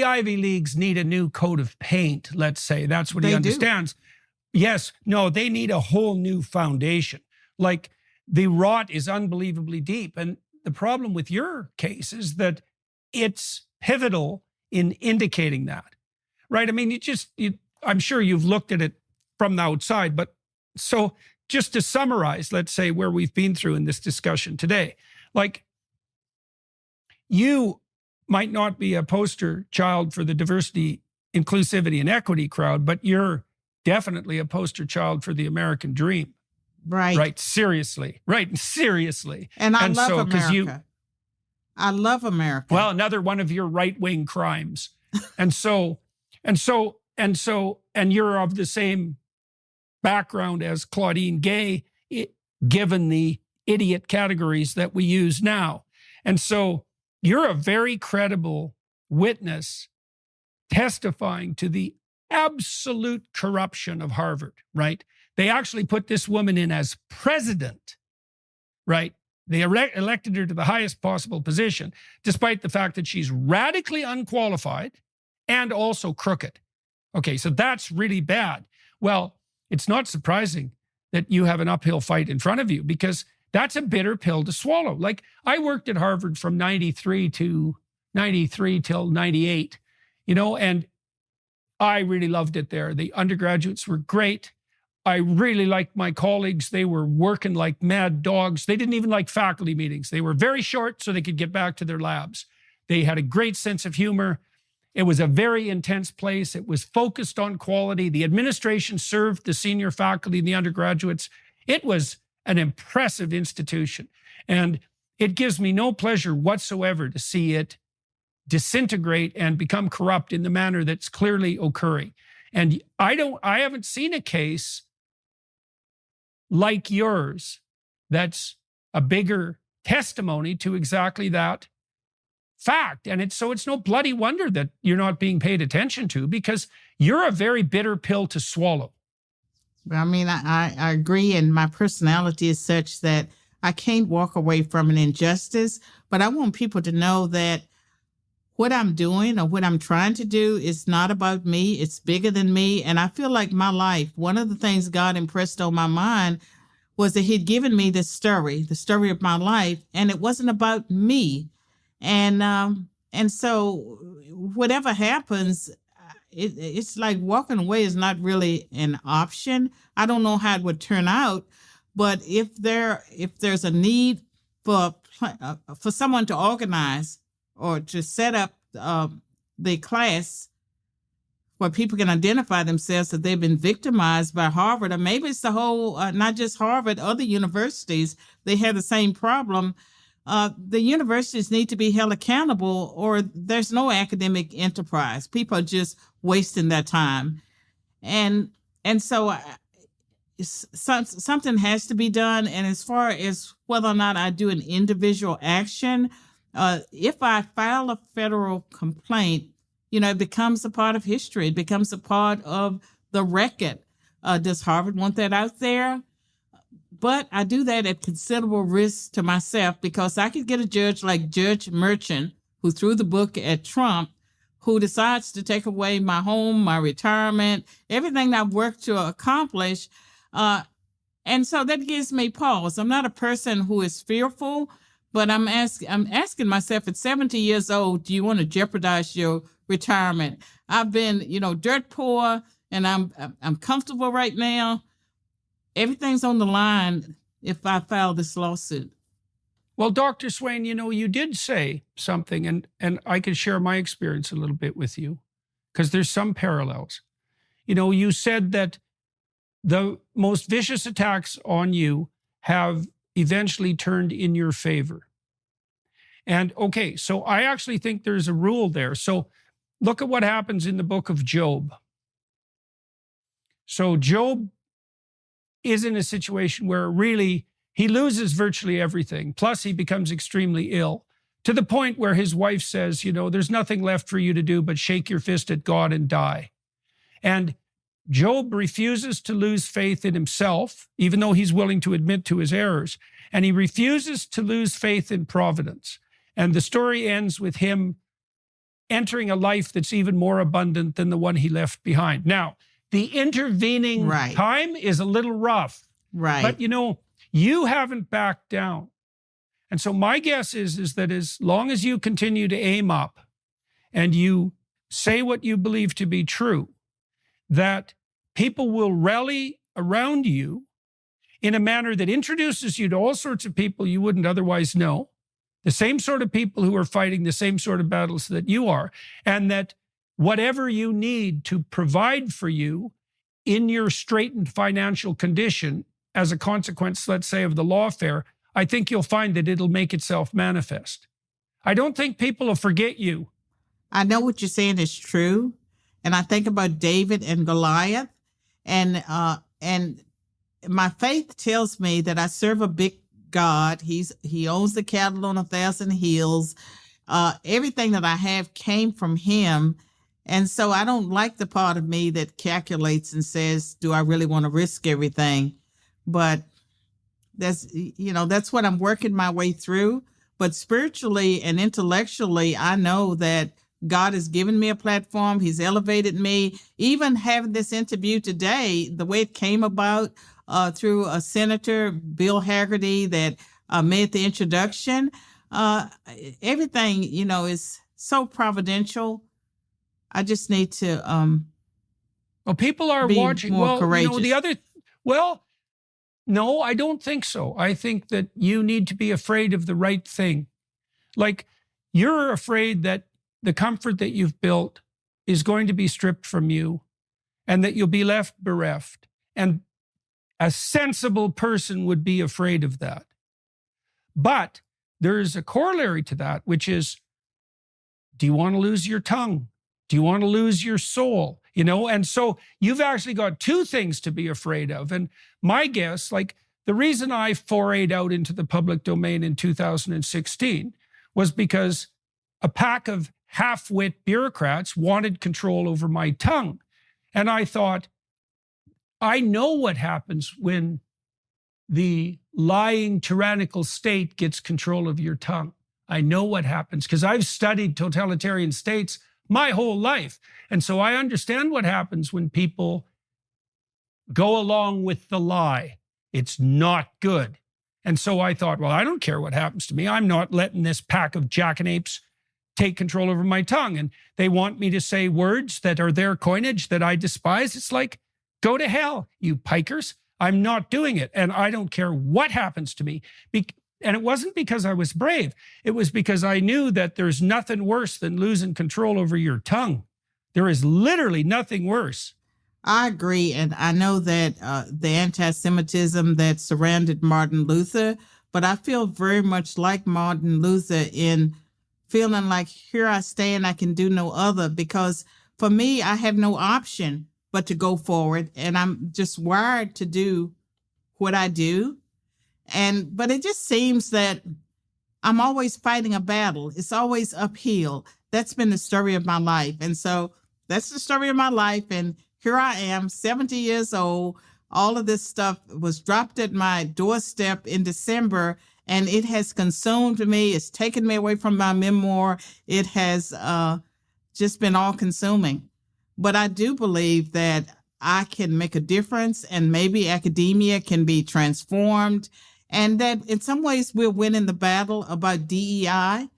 Ivy Leagues need a new coat of paint, let's say. That's what he understands. Yes, no, they need a whole new foundation. Like, the rot is unbelievably deep. And the problem with your case is that it's pivotal in indicating that, right? I mean, I'm sure you've looked at it from the outside, but so just to summarize, let's say, where we've been through in this discussion today, like, you might not be a poster child for the diversity, inclusivity, and equity crowd, but you're definitely a poster child for the American dream. Right. Right. Seriously. Right. Seriously. And I love America. I love America. Well, another one of your right-wing crimes. And you're of the same background as Claudine Gay, given the idiot categories that we use now. And so you're a very credible witness testifying to the absolute corruption of Harvard, right? They actually put this woman in as president, right? They elected her to the highest possible position, despite the fact that she's radically unqualified and also crooked. Okay, so that's really bad. Well, it's not surprising that you have an uphill fight in front of you, because that's a bitter pill to swallow. Like, I worked at Harvard from 93 till 98, and I really loved it there. The undergraduates were great. I really liked my colleagues. They were working like mad dogs. They didn't even like faculty meetings. They were very short so they could get back to their labs. They had a great sense of humor. It was a very intense place. It was focused on quality. The administration served the senior faculty and the undergraduates. It was an impressive institution. And it gives me no pleasure whatsoever to see it disintegrate and become corrupt in the manner that's clearly occurring. And I haven't seen a case like yours that's a bigger testimony to exactly that fact. And it's no bloody wonder that you're not being paid attention to, because you're a very bitter pill to swallow. I mean, I agree. And my personality is such that I can't walk away from an injustice, but I want people to know that what I'm doing or what I'm trying to do is not about me. It's bigger than me. And I feel like my life, one of the things God impressed on my mind was that he'd given me this story, the story of my life, and it wasn't about me. And so whatever happens, it's like walking away is not really an option. I don't know how it would turn out, but if there's a need for someone to organize or to set up the class where people can identify themselves that they've been victimized by Harvard, or maybe it's the whole, not just Harvard, other universities, they have the same problem. The universities need to be held accountable, or there's no academic enterprise. People are just wasting their time. And so something has to be done. And as far as whether or not I do an individual action, if I file a federal complaint, it becomes a part of history. It becomes a part of the record. Does Harvard want that out there? But I do that at considerable risk to myself, because I could get a judge like Judge Merchant, who threw the book at Trump, who decides to take away my home, my retirement, everything I've worked to accomplish. And so that gives me pause. I'm not a person who is fearful, but I'm asking myself at 70 years old, do you want to jeopardize your retirement? I've been, dirt poor, and I'm comfortable right now. Everything's on the line if I file this lawsuit. Well, Dr. Swain, you did say something, and I can share my experience a little bit with you, because there's some parallels. You said that the most vicious attacks on you have eventually turned in your favor. And okay, so I actually think there's a rule there. So look at what happens in the book of Job. So Job is in a situation where really he loses virtually everything. Plus he becomes extremely ill, to the point where his wife says, there's nothing left for you to do but shake your fist at God and die. And Job refuses to lose faith in himself, even though he's willing to admit to his errors. And he refuses to lose faith in providence. And the story ends with him entering a life that's even more abundant than the one he left behind. Now, the intervening time is a little rough. Right. But, you haven't backed down. And so my guess is that as long as you continue to aim up and you say what you believe to be true, that people will rally around you in a manner that introduces you to all sorts of people you wouldn't otherwise know, the same sort of people who are fighting the same sort of battles that you are, and that whatever you need to provide for you in your straitened financial condition as a consequence, let's say, of the lawfare, I think you'll find that it'll make itself manifest. I don't think people will forget you. I know what you're saying is true. And I think about David and Goliath. And my faith tells me that I serve a big God. He owns the cattle on 1,000 hills. Everything that I have came from him. And so I don't like the part of me that calculates and says, do I really want to risk everything? But that's what I'm working my way through. But spiritually and intellectually, I know that God has given me a platform. He's elevated me. Even having this interview today, the way it came about through a senator, Bill Haggerty, that made the introduction, everything, is so providential. I just need to well, people are be watching. more courageous. No, I don't think so. I think that you need to be afraid of the right thing. Like, you're afraid that the comfort that you've built is going to be stripped from you and that you'll be left bereft. And a sensible person would be afraid of that. But there's a corollary to that, which is, do you want to lose your tongue? Do you want to lose your soul? And so you've actually got two things to be afraid of. And my guess, like, the reason I forayed out into the public domain in 2016 was because a pack of half-wit bureaucrats wanted control over my tongue. And I thought, I know what happens when the lying tyrannical state gets control of your tongue. I know what happens because I've studied totalitarian states my whole life. And so I understand what happens when people go along with the lie. It's not good. And so I thought, well, I don't care what happens to me. I'm not letting this pack of jackanapes take control over my tongue. And they want me to say words that are their coinage that I despise. It's like, go to hell, you pikers. I'm not doing it. And I don't care what happens to me. And it wasn't because I was brave. It was because I knew that there's nothing worse than losing control over your tongue. There is literally nothing worse. I agree. And I know that the anti-Semitism that surrounded Martin Luther, but I feel very much like Martin Luther in feeling like, here I stand, I can do no other, because for me, I have no option but to go forward. And I'm just wired to do what I do. But it just seems that I'm always fighting a battle. It's always uphill. That's been the story of my life. And so that's the story of my life. And here I am, 70 years old. All of this stuff was dropped at my doorstep in December, and it has consumed me. It's taken me away from my memoir. It has just been all consuming. But I do believe that I can make a difference, and maybe academia can be transformed, and that in some ways we're winning the battle about DEI.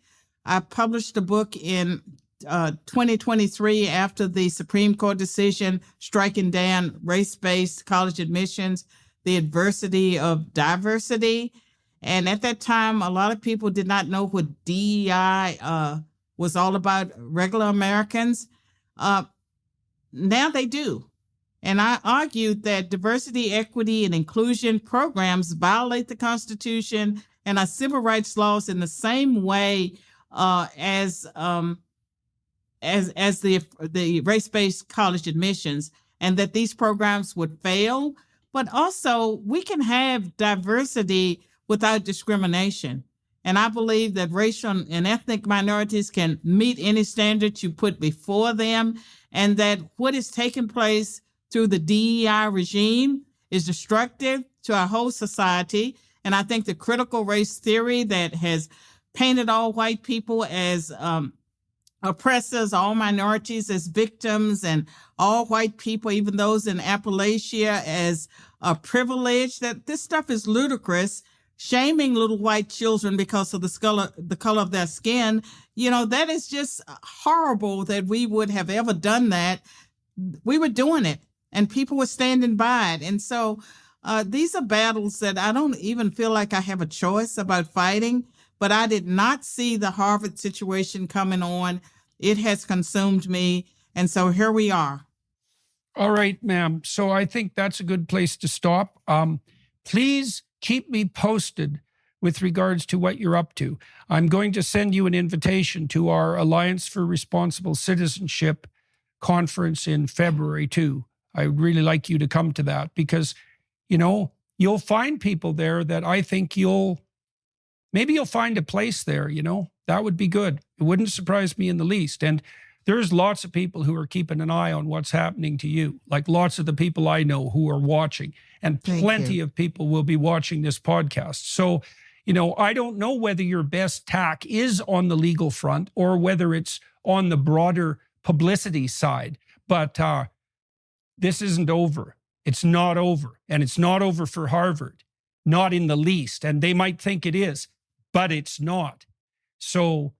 I published a book in 2023 after the Supreme Court decision striking down race-based college admissions, the adversity of diversity. And at that time, a lot of people did not know what DEI was all about, regular Americans. Now they do. And I argued that diversity, equity, and inclusion programs violate the Constitution and our civil rights laws in the same way as the race-based college admissions, and that these programs would fail. But also, we can have diversity without discrimination. And I believe that racial and ethnic minorities can meet any standards you put before them, and that what is taking place through the DEI regime is destructive to our whole society. And I think the critical race theory that has painted all white people as oppressors, all minorities as victims, and all white people, even those in Appalachia, as a privilege, that this stuff is ludicrous. Shaming little white children because of the color of their skin, that is just horrible that we would have ever done that. We were doing it, and people were standing by it. And so these are battles that I don't even feel like I have a choice about fighting, but I did not see the Harvard situation coming on. It has consumed me. And so here we are. All right, ma'am. So I think that's a good place to stop. Please keep me posted with regards to what you're up to. I'm going to send you an invitation to our Alliance for Responsible Citizenship conference in February too. I would really like you to come to that because, you'll find people there that I think maybe you'll find a place there, that would be good. It wouldn't surprise me in the least. And there's lots of people who are keeping an eye on what's happening to you, like lots of the people I know who are watching, and plenty of people will be watching this podcast. So, I don't know whether your best tack is on the legal front or whether it's on the broader publicity side, but this isn't over. It's not over, and it's not over for Harvard, not in the least. And they might think it is, but it's not. So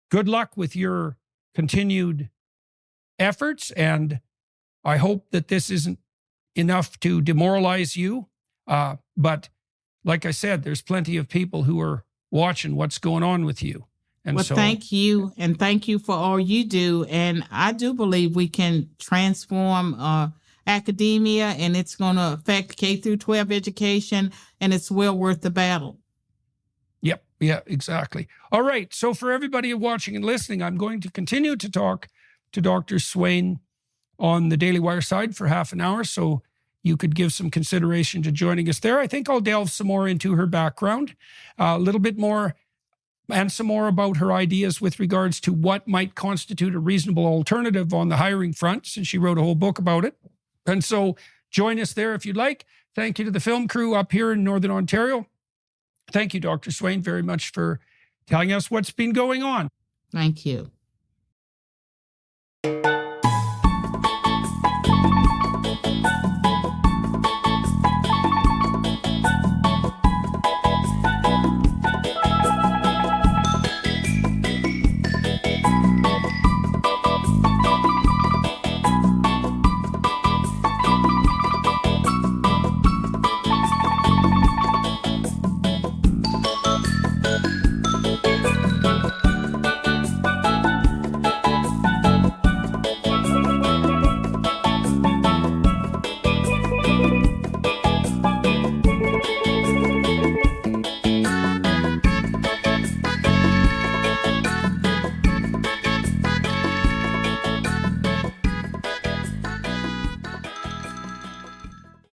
good luck with your continued efforts, and I hope that this isn't enough to demoralize you. But like I said, there's plenty of people who are watching what's going on with you. And well, thank you. And thank you for all you do. And I do believe we can transform academia, and it's going to affect K through 12 education, and it's well worth the battle. Yep. Yeah, exactly. All right. So for everybody watching and listening, I'm going to continue to talk to Dr. Swain on the Daily Wire side for half an hour. So you could give some consideration to joining us there. I think I'll delve some more into her background, a little bit more, and some more about her ideas with regards to what might constitute a reasonable alternative on the hiring front, since she wrote a whole book about it. And so join us there if you'd like. Thank you to the film crew up here in Northern Ontario. Thank you, Dr. Swain, very much for telling us what's been going on. Thank you.